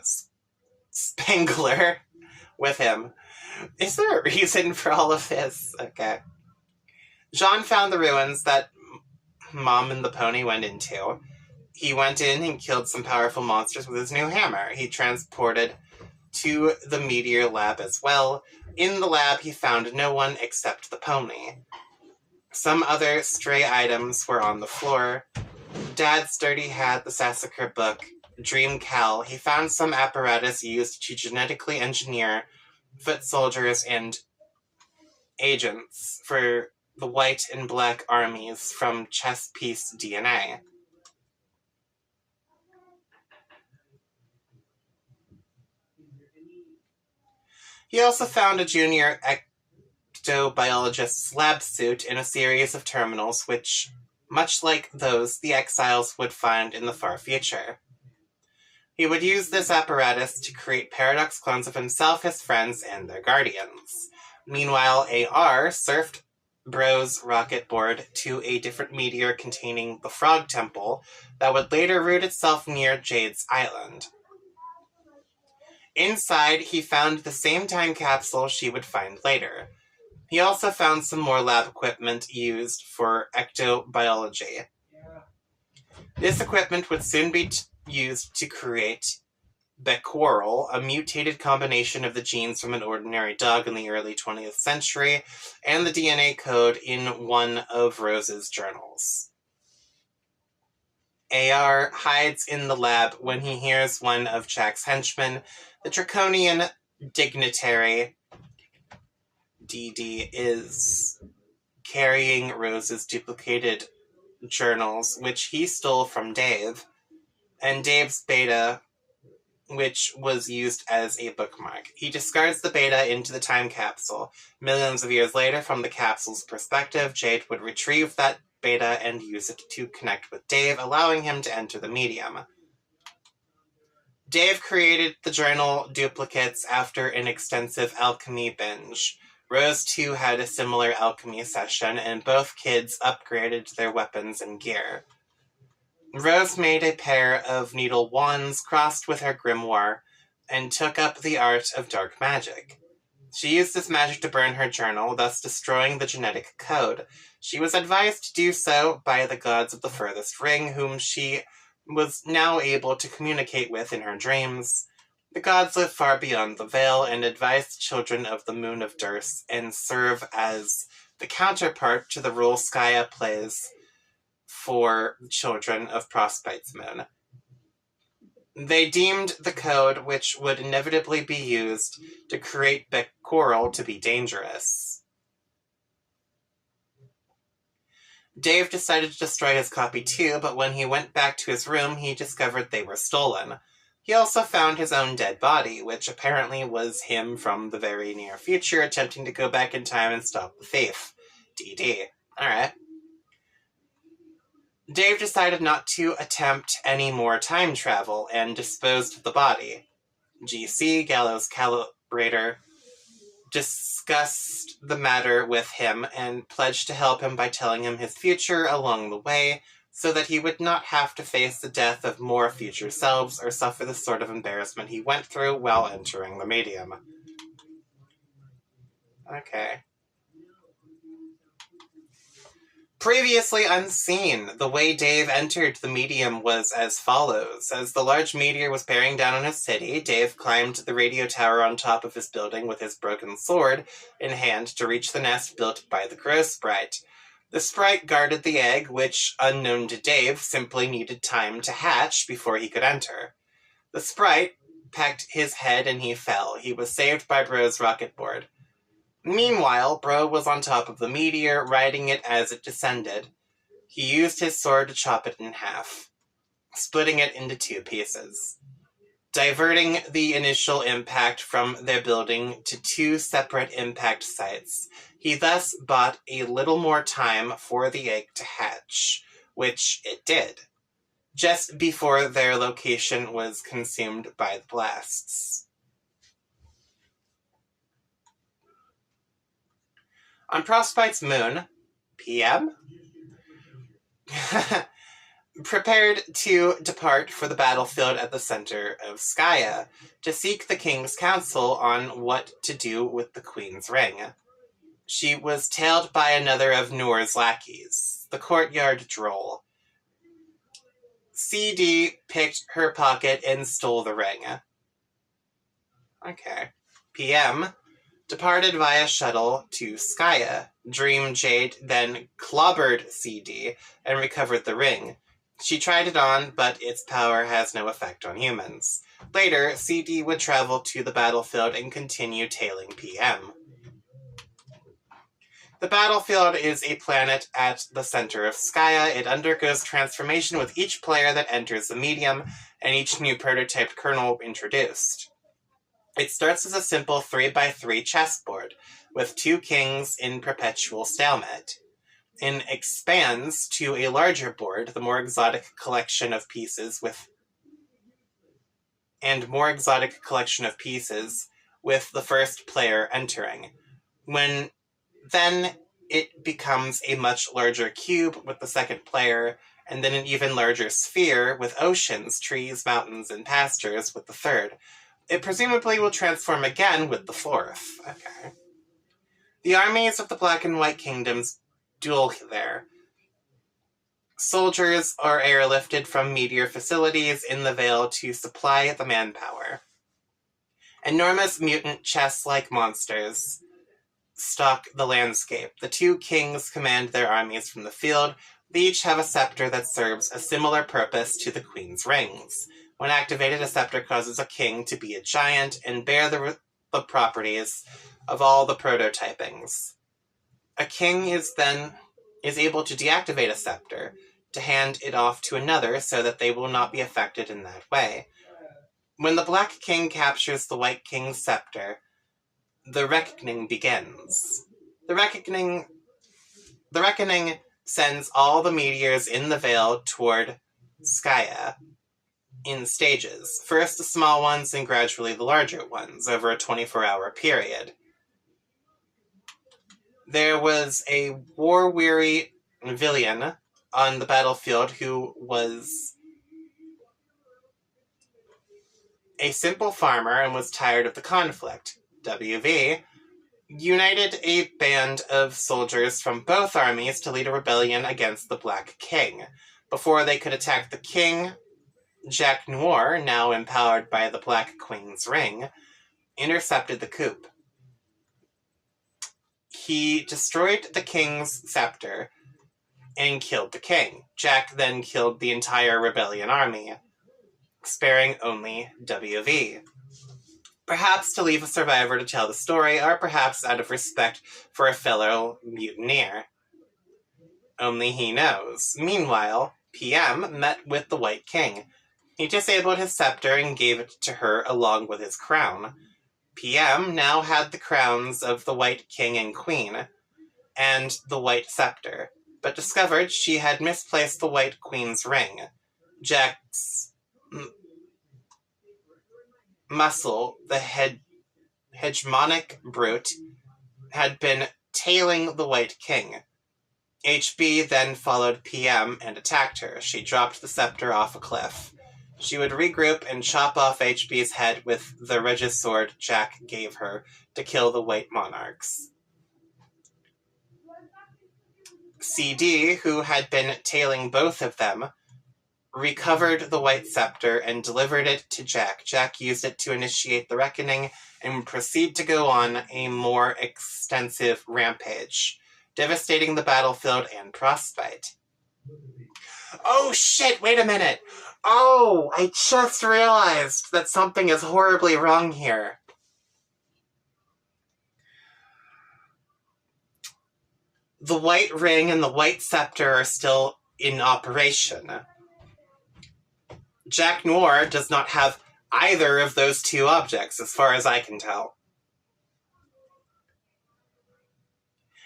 Spangler, with him. Is there a reason for all of this? Okay. John found the ruins that Mom and the pony went into. He went in and killed some powerful monsters with his new hammer. He transported to the meteor lab as well. In the lab, he found no one except the pony. Some other stray items were on the floor. Dad sturdy had the Sassacre book, Dream Cal. He found some apparatus used to genetically engineer foot soldiers and agents for the white and black armies from chess piece DNA. He also found a junior ectobiologist's lab suit in a series of terminals which, much like those the exiles would find in the far future. He would use this apparatus to create paradox clones of himself, his friends, and their guardians. Meanwhile, AR surfed Bro's rocket board to a different meteor containing the Frog Temple that would later root itself near Jade's Island. Inside, he found the same time capsule she would find later. He also found some more lab equipment used for ectobiology. This equipment would soon be used to create Becoral, a mutated combination of the genes from an ordinary dog in the early 20th century, and the DNA code in one of Rose's journals. AR hides in the lab when he hears one of Jack's henchmen, the draconian dignitary DD, is carrying Rose's duplicated journals, which he stole from Dave, and Dave's beta, which was used as a bookmark. He discards the beta into the time capsule. Millions of years later, from the capsule's perspective, Jade would retrieve that beta and use it to connect with Dave, allowing him to enter the medium. Dave created the journal duplicates after an extensive alchemy binge. Rose, too, had a similar alchemy session, and both kids upgraded their weapons and gear. Rose made a pair of needle wands crossed with her grimoire and took up the art of dark magic. She used this magic to burn her journal, thus destroying the genetic code. She was advised to do so by the gods of the furthest ring, whom she was now able to communicate with in her dreams. The gods live far beyond the veil and advise the children of the Moon of Durst and serve as the counterpart to the role Skaya plays for children of Prospite's Moon. They deemed the code, which would inevitably be used to create Becoral, to be dangerous. Dave decided to destroy his copy too, but when he went back to his room, he discovered they were stolen. He also found his own dead body, which apparently was him from the very near future, attempting to go back in time and stop the thief. DD. Alright. Dave decided not to attempt any more time travel and disposed of the body. GC, Gallows Calibrator, discussed the matter with him and pledged to help him by telling him his future along the way, so that he would not have to face the death of more future selves or suffer the sort of embarrassment he went through while entering the medium. Okay. Previously unseen, the way Dave entered the medium was as follows. As the large meteor was bearing down on his city, Dave climbed the radio tower on top of his building with his broken sword in hand to reach the nest built by the Crow Sprite. The sprite guarded the egg, which, unknown to Dave, simply needed time to hatch before he could enter. The sprite pecked his head and he fell. He was saved by Bro's rocket board. Meanwhile, Bro was on top of the meteor, riding it as it descended. He used his sword to chop it in half, splitting it into two pieces, diverting the initial impact from their building to two separate impact sites. He thus bought a little more time for the egg to hatch, which it did, just before their location was consumed by the blasts. On Prospite's Moon, PM prepared to depart for the battlefield at the center of Skaya to seek the king's counsel on what to do with the queen's ring. She was tailed by another of Noor's lackeys, the courtyard droll. CD picked her pocket and stole the ring. Okay. PM departed via shuttle to Skaya. Dream Jade then clobbered CD and recovered the ring. She tried it on, but its power has no effect on humans. Later, CD would travel to the battlefield and continue tailing PM. The battlefield is a planet at the center of Skaya. It undergoes transformation with each player that enters the medium and each new prototyped kernel introduced. It starts as a simple 3x3 chessboard, with 2 kings in perpetual stalemate, and expands to a larger board, the more exotic collection of pieces with the first player entering. Then it becomes a much larger cube with the second player, and then an even larger sphere with oceans, trees, mountains, and pastures with the third. It presumably will transform again with the fourth. Okay. The armies of the Black and White Kingdoms duel there. Soldiers are airlifted from meteor facilities in the Vale to supply the manpower. Enormous mutant chess-like monsters stalk the landscape. The 2 kings command their armies from the field. They each have a scepter that serves a similar purpose to the queen's rings. When activated, a scepter causes a king to be a giant and bear the properties of all the prototypings. A king is able to deactivate a scepter, to hand it off to another so that they will not be affected in that way. When the Black King captures the White King's scepter, the reckoning begins. The reckoning sends all the meteors in the Vale toward Skya in stages. First the small ones and gradually the larger ones over a 24-hour period. There was a war-weary villain on the battlefield who was a simple farmer and was tired of the conflict. XVIV united a band of soldiers from both armies to lead a rebellion against the Black King. Before they could attack the king, Jack Noir, now empowered by the Black Queen's ring, intercepted the coup. He destroyed the king's scepter and killed the king. Jack then killed the entire rebellion army, sparing only XVIV. Perhaps to leave a survivor to tell the story, or perhaps out of respect for a fellow mutineer. Only he knows. Meanwhile, PM met with the White King. He disabled his scepter and gave it to her along with his crown. PM now had the crowns of the White King and Queen, and the White Scepter, but discovered she had misplaced the White Queen's ring. Jack's muscle, the hegemonic brute, had been tailing the White King. HB then followed PM and attacked her. She dropped the scepter off a cliff. She would regroup and chop off HB's head with the Regis sword Jack gave her to kill the White Monarchs. CD, who had been tailing both of them, recovered the White Scepter and delivered it to Jack. Jack used it to initiate the reckoning and proceed to go on a more extensive rampage, devastating the battlefield and Frostbite. Oh shit, wait a minute! Oh, I just realized that something is horribly wrong here. The White Ring and the White Scepter are still in operation. Jack Noir does not have either of those two objects, as far as I can tell.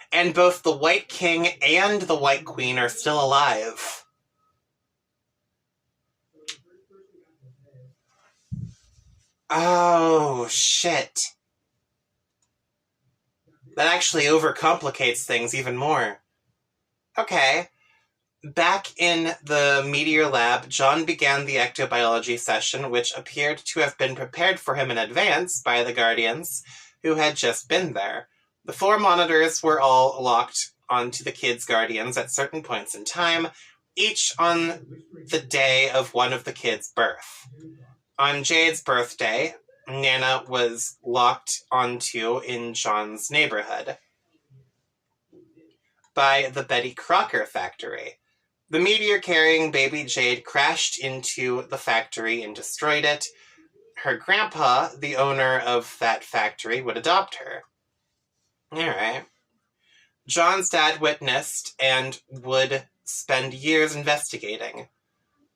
And both the White King and the White Queen are still alive. Oh, shit. That actually overcomplicates things even more. Okay. Back in the Meteor Lab, John began the ectobiology session, which appeared to have been prepared for him in advance by the Guardians, who had just been there. The 4 monitors were all locked onto the kids' Guardians at certain points in time, each on the day of one of the kids' birth. On Jade's birthday, Nana was locked onto in John's neighborhood by the Betty Crocker factory. The meteor carrying baby Jade crashed into the factory and destroyed it. Her grandpa, the owner of that factory, would adopt her. Alright. John's dad witnessed and would spend years investigating.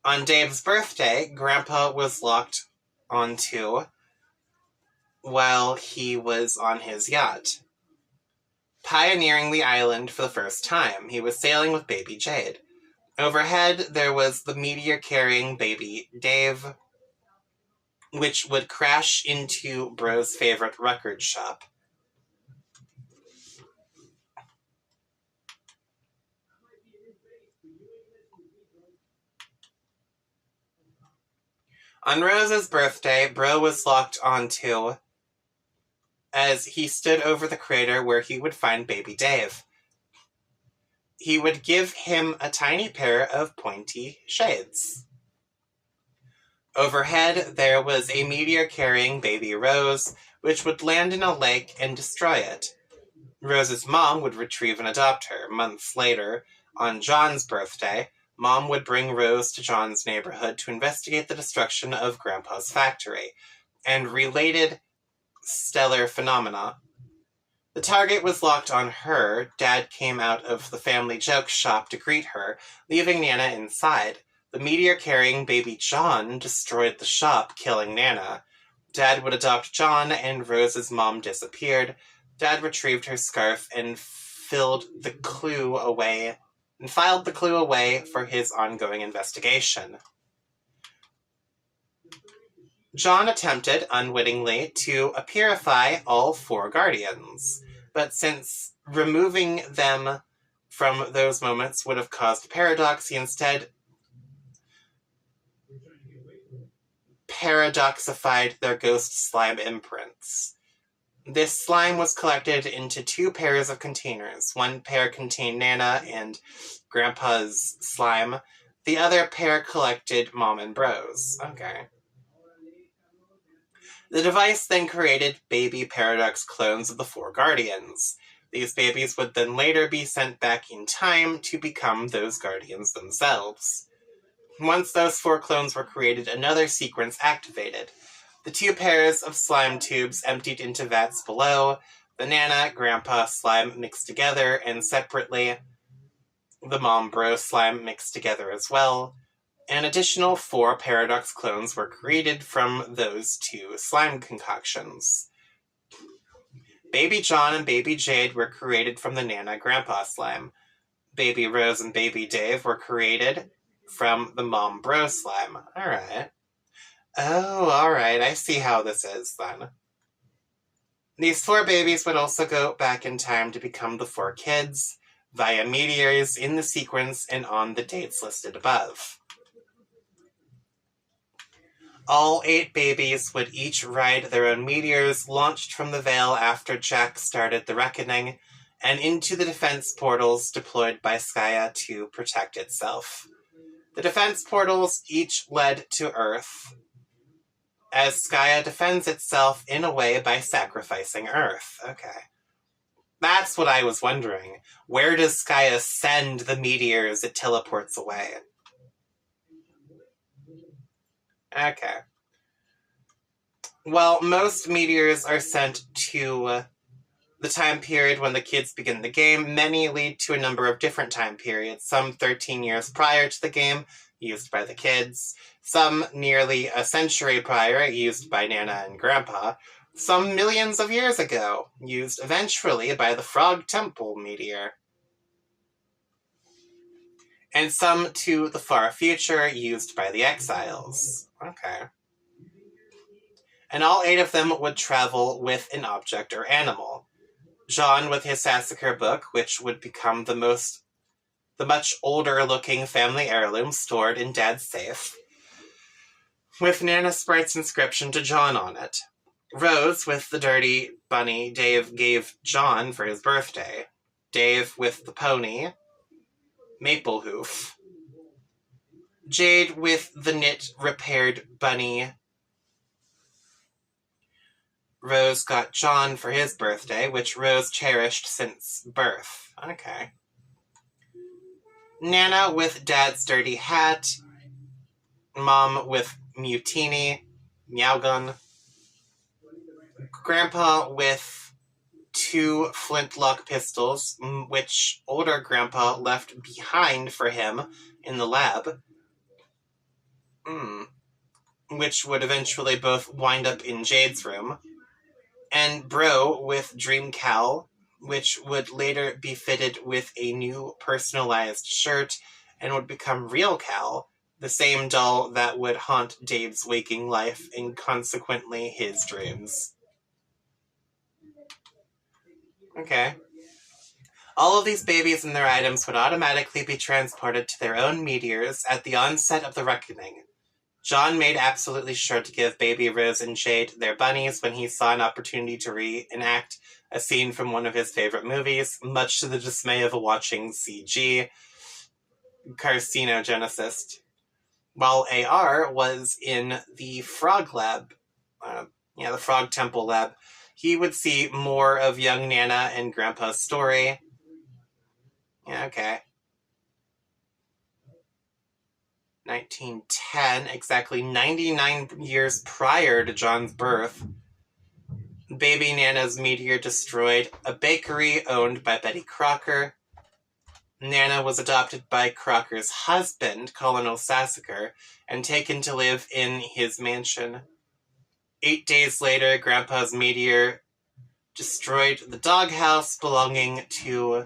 On Dave's birthday, Grandpa was locked onto while he was on his yacht, pioneering the island for the first time. He was sailing with baby Jade. Overhead, there was the meteor-carrying baby Dave, which would crash into Bro's favorite record shop. On Rose's birthday, Bro was locked onto as he stood over the crater where he would find baby Dave. He would give him a tiny pair of pointy shades. Overhead, there was a meteor carrying baby Rose, which would land in a lake and destroy it. Rose's mom would retrieve and adopt her. Months later, on John's birthday, Mom would bring Rose to John's neighborhood to investigate the destruction of Grandpa's factory and related stellar phenomena. The target was locked on her. Dad came out of the family joke shop to greet her, leaving Nana inside. The meteor-carrying baby John destroyed the shop, killing Nana. Dad would adopt John, and Rose's mom disappeared. Dad retrieved her scarf and filed the clue away for his ongoing investigation. John attempted, unwittingly, to purify all four guardians, but since removing them from those moments would have caused a paradox, he instead paradoxified their ghost slime imprints. This slime was collected into 2 pairs of containers. One pair contained Nana and Grandpa's slime. The other pair collected Mom and Bro's. Okay. The device then created baby paradox clones of the 4 guardians. These babies would then later be sent back in time to become those guardians themselves. Once those 4 clones were created, another sequence activated. The 2 pairs of slime tubes emptied into vats below, the Nana, Grandpa slime mixed together, and separately, the Mom Bro slime mixed together as well. An additional 4 paradox clones were created from those 2 slime concoctions. Baby John and Baby Jade were created from the Nana Grandpa slime. Baby Rose and Baby Dave were created from the Mom Bro slime. Alright. Oh, alright, I see how this is, then. These 4 babies would also go back in time to become the 4 kids, via meteors in the sequence and on the dates listed above. All 8 babies would each ride their own meteors, launched from the Veil after Jack started the Reckoning, and into the defense portals deployed by Skaya to protect itself. The defense portals each led to Earth, as Skaya defends itself in a way by sacrificing Earth. Okay. That's what I was wondering. Where does Skaya send the meteors it teleports away? Okay. Well, most meteors are sent to the time period when the kids begin the game. Many lead to a number of different time periods. Some 13 years prior to the game, used by the kids. Some nearly a century prior, used by Nana and Grandpa. Some millions of years ago, used eventually by the Frog Temple meteor. And some to the far future, used by the Exiles. Okay. And all 8 of them would travel with an object or animal. John with his Sassacre book, which would become the much older-looking family heirloom stored in Dad's safe, with Nana Sprite's inscription to John on it. Rose with the dirty bunny Dave gave John for his birthday. Dave with the pony, Maple Hoof. Jade with the knit-repaired bunny Rose got John for his birthday, which Rose cherished since birth. Okay. Nana with Dad's dirty hat. Mom with Mutini, Meowgun. Grandpa with 2 flintlock pistols, which older Grandpa left behind for him in the lab. Which would eventually both wind up in Jade's room. then Bro with Dream Cowl, which would later be fitted with a new personalized shirt and would become Real Cal, the same doll that would haunt Dave's waking life and consequently his dreams. Okay. All of these babies and their items would automatically be transported to their own meteors at the onset of the reckoning. John made absolutely sure to give Baby Rose and Jade their bunnies when he saw an opportunity to reenact a scene from one of his favorite movies, much to the dismay of a watching CG carcinogenicist. While AR was in the Frog Lab, the Frog Temple Lab, he would see more of young Nana and Grandpa's story. Yeah, okay. 1910, exactly 99 years prior to John's birth, Baby Nana's meteor destroyed a bakery owned by Betty Crocker. Nana was adopted by Crocker's husband, Colonel Sassacre, and taken to live in his mansion. 8 days later, Grandpa's meteor destroyed the doghouse belonging to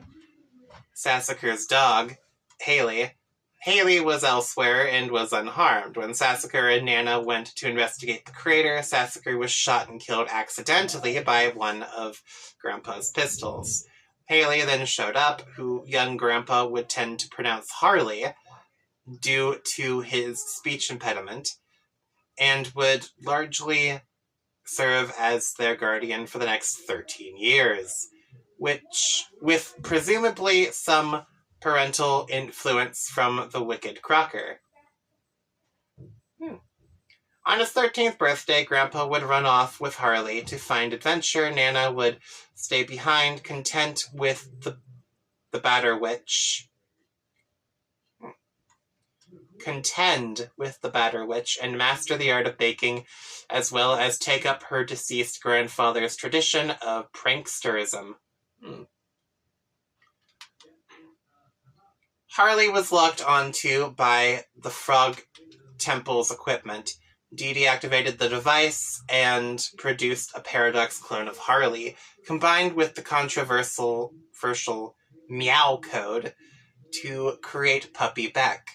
Sassacre's dog, Haley. Haley was elsewhere and was unharmed. When Sassacre and Nana went to investigate the crater, Sassacre was shot and killed accidentally by one of Grandpa's pistols. Haley then showed up, who young Grandpa would tend to pronounce Harley due to his speech impediment, and would largely serve as their guardian for the next 13 years, which, with presumably some parental influence from the wicked Crocker. On his 13th birthday, Grandpa would run off with Harley to find adventure. Nana would stay behind, content with the Batter Witch. Contend with the Batter Witch and master the art of baking, as well as take up her deceased grandfather's tradition of pranksterism. Harley was locked onto by the Frog Temple's equipment. Dee Dee activated the device and produced a Paradox clone of Harley, combined with the controversial Meow code to create Puppy Beck.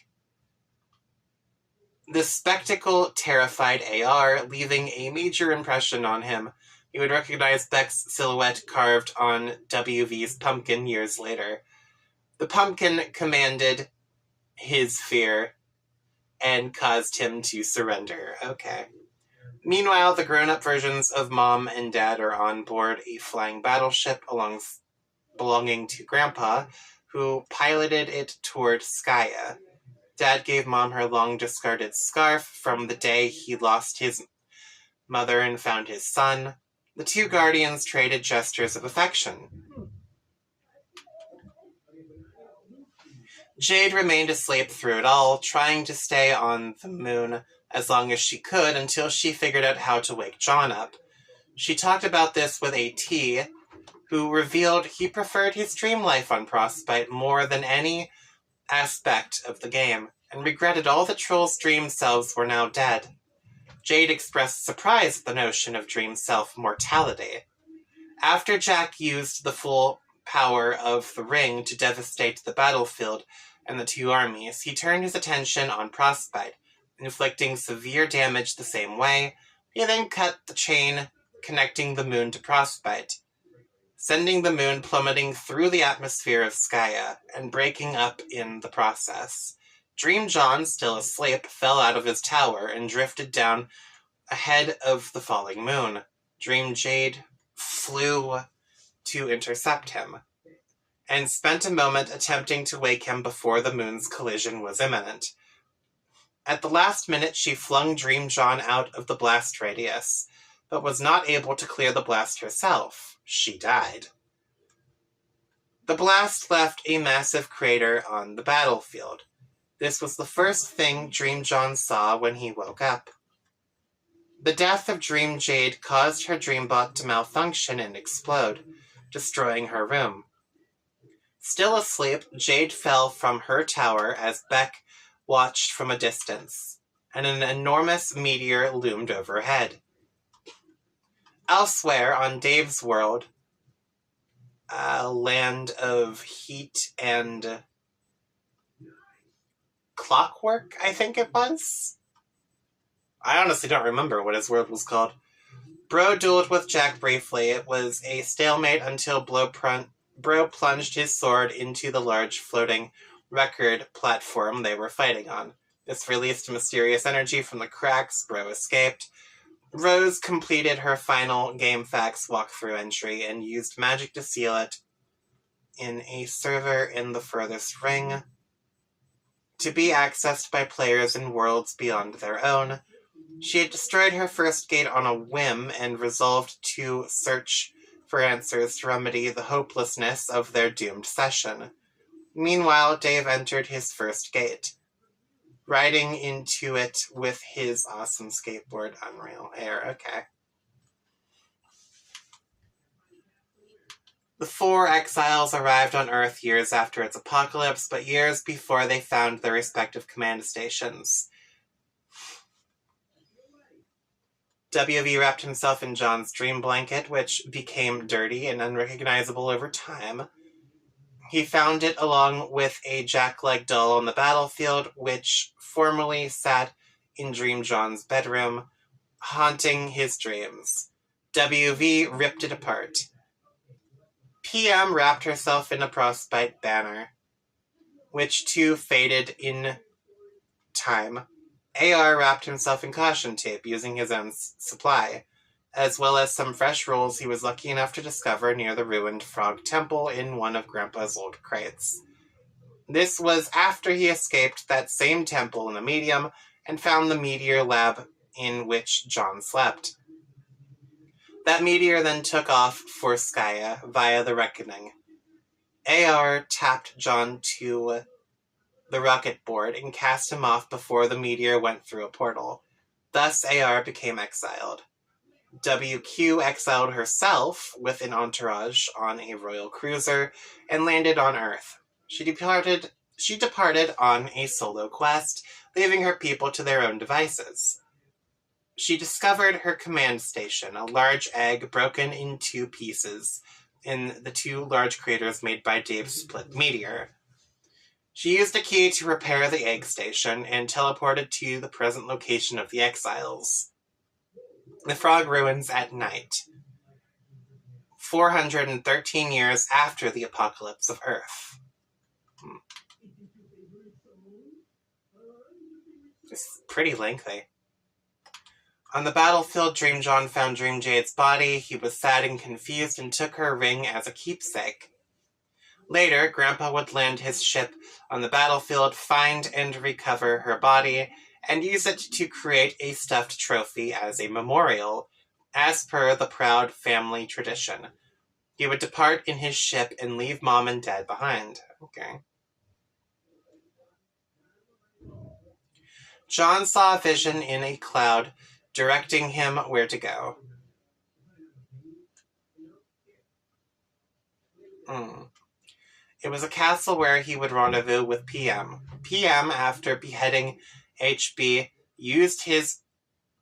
The spectacle terrified AR, leaving a major impression on him. He would recognize Beck's silhouette carved on WV's pumpkin years later. The pumpkin commanded his fear and caused him to surrender. Okay. Meanwhile, the grown-up versions of Mom and Dad are on board a flying battleship belonging to Grandpa, who piloted it toward Skya. Dad gave Mom her long-discarded scarf from the day he lost his mother and found his son. The two guardians traded gestures of affection. Jade remained asleep through it all, trying to stay on the moon as long as she could until she figured out how to wake John up. She talked about this with AT, who revealed he preferred his dream life on Frostbite more than any aspect of the game, and regretted all the Troll's dream selves were now dead. Jade expressed surprise at the notion of dream self-mortality. After Jack used the full power of the ring to devastate the battlefield and the two armies, he turned his attention on Frostbite, inflicting severe damage the same way. He then cut the chain connecting the moon to Frostbite, sending the moon plummeting through the atmosphere of Skya and breaking up in the process. Dream John, still asleep, fell out of his tower and drifted down ahead of the falling moon. Dream Jade flew to intercept him, and spent a moment attempting to wake him before the moon's collision was imminent. At the last minute, she flung Dream John out of the blast radius, but was not able to clear the blast herself. She died. The blast left a massive crater on the battlefield. This was the first thing Dream John saw when he woke up. The death of Dream Jade caused her Dreambot to malfunction and explode, destroying her room. Still asleep, Jade fell from her tower as Beck watched from a distance, and an enormous meteor loomed overhead. Elsewhere on Dave's world, a land of heat and clockwork, I think it was. I honestly don't remember what his world was called. Bro dueled with Jack briefly. It was a stalemate until Bro plunged his sword into the large floating record platform they were fighting on. This released mysterious energy from the cracks. Bro escaped. Rose completed her final GameFAQs walkthrough entry and used magic to seal it in a server in the furthest ring to be accessed by players in worlds beyond their own. She had destroyed her first gate on a whim and resolved to search for answers to remedy the hopelessness of their doomed session. Meanwhile, Dave entered his first gate, riding into it with his awesome skateboard Unreal Air. Okay. The 4 exiles arrived on Earth years after its apocalypse, but years before they found their respective command stations. WV wrapped himself in John's dream blanket, which became dirty and unrecognizable over time. He found it along with a jack-leg doll on the battlefield, which formerly sat in Dream John's bedroom, haunting his dreams. WV ripped it apart. PM wrapped herself in a frostbite banner, which too faded in time. AR wrapped himself in caution tape using his own supply, as well as some fresh rolls he was lucky enough to discover near the ruined Frog Temple in one of Grandpa's old crates. This was after he escaped that same temple in the medium and found the meteor lab in which John slept. That meteor then took off for Skaya via the Reckoning. AR tapped John to the rocket board and cast him off before the meteor went through a portal. Thus, AR became exiled. WQ exiled herself with an entourage on a royal cruiser and landed on Earth. She departed on a solo quest, leaving her people to their own devices. She discovered her command station, a large egg broken in 2 pieces in the 2 large craters made by Dave's split meteor. She used a key to repair the egg station and teleported to the present location of the exiles, the Frog Ruins at night, 413 years after the apocalypse of Earth. It's pretty lengthy. On the battlefield, Dream John found Dream Jade's body. He was sad and confused and took her ring as a keepsake. Later, Grandpa would land his ship on the battlefield, find and recover her body, and use it to create a stuffed trophy as a memorial, as per the proud family tradition. He would depart in his ship and leave Mom and Dad behind. Okay. John saw a vision in a cloud, directing him where to go. It was a castle where he would rendezvous with PM. PM, after beheading HB, used his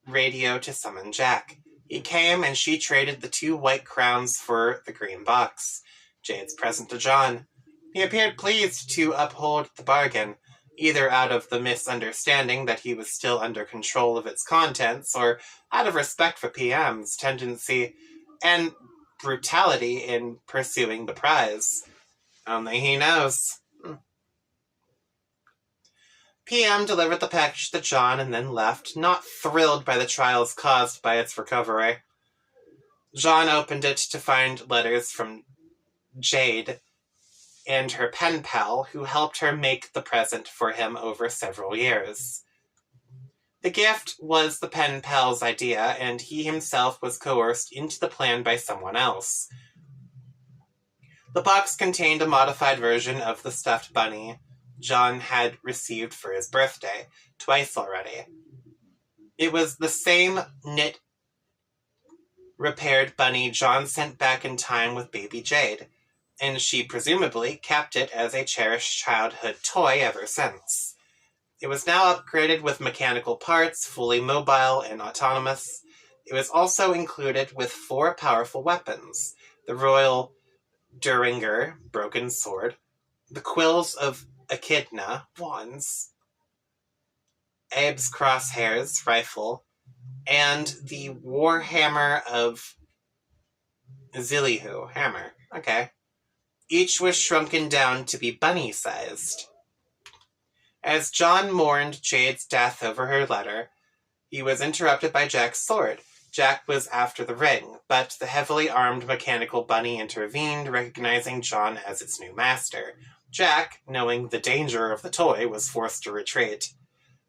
radio to summon Jack. He came and she traded the 2 white crowns for the green box, Jade's present to John. He appeared pleased to uphold the bargain, either out of the misunderstanding that he was still under control of its contents, or out of respect for PM's tendency and brutality in pursuing the prize. Only he knows. PM delivered the package to John and then left, not thrilled by the trials caused by its recovery. John opened it to find letters from Jade and her pen pal, who helped her make the present for him over several years. The gift was the pen pal's idea, and he himself was coerced into the plan by someone else. The box contained a modified version of the stuffed bunny John had received for his birthday, twice already. It was the same knit, repaired bunny John sent back in time with baby Jade, and she presumably kept it as a cherished childhood toy ever since. It was now upgraded with mechanical parts, fully mobile and autonomous. It was also included with 4 powerful weapons: the Royal Duringer, broken sword, the Quills of Echidna, wands, Abe's crosshairs, rifle, and the Warhammer of Zilihu, hammer. Okay. Each was shrunken down to be bunny-sized. As John mourned Jade's death over her letter, he was interrupted by Jack's sword. Jack was after the ring, but the heavily armed mechanical bunny intervened, recognizing John as its new master. Jack, knowing the danger of the toy, was forced to retreat.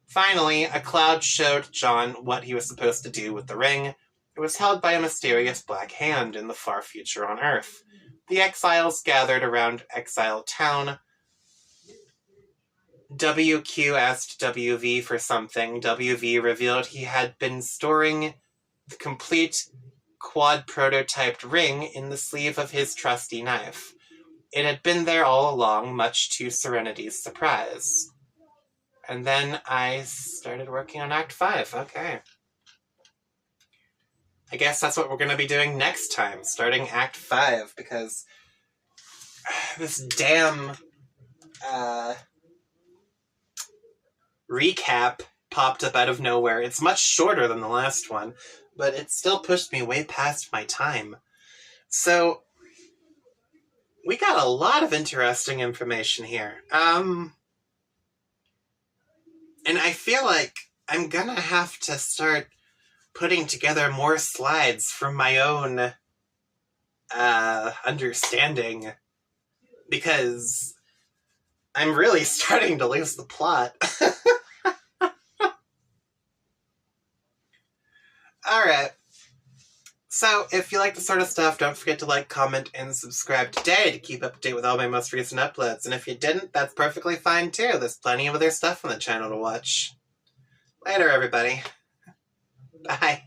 Finally, a cloud showed John what he was supposed to do with the ring. It was held by a mysterious black hand in the far future on Earth. The exiles gathered around Exile Town. WQ asked WV for something. WV revealed he had been storing the complete quad prototyped ring in the sleeve of his trusty knife. It had been there all along, much to Serenity's surprise. And then I started working on Act 5. Okay. I guess that's what we're going to be doing next time, starting Act 5, because this damn recap popped up out of nowhere. It's much shorter than the last one, but it still pushed me way past my time. So, we got a lot of interesting information here. And I feel like I'm gonna have to start putting together more slides from my own understanding, because I'm really starting to lose the plot. Alright. So, if you like this sort of stuff, don't forget to like, comment, and subscribe today to keep up to date with all my most recent uploads. And if you didn't, that's perfectly fine too. There's plenty of other stuff on the channel to watch. Later, everybody. Bye.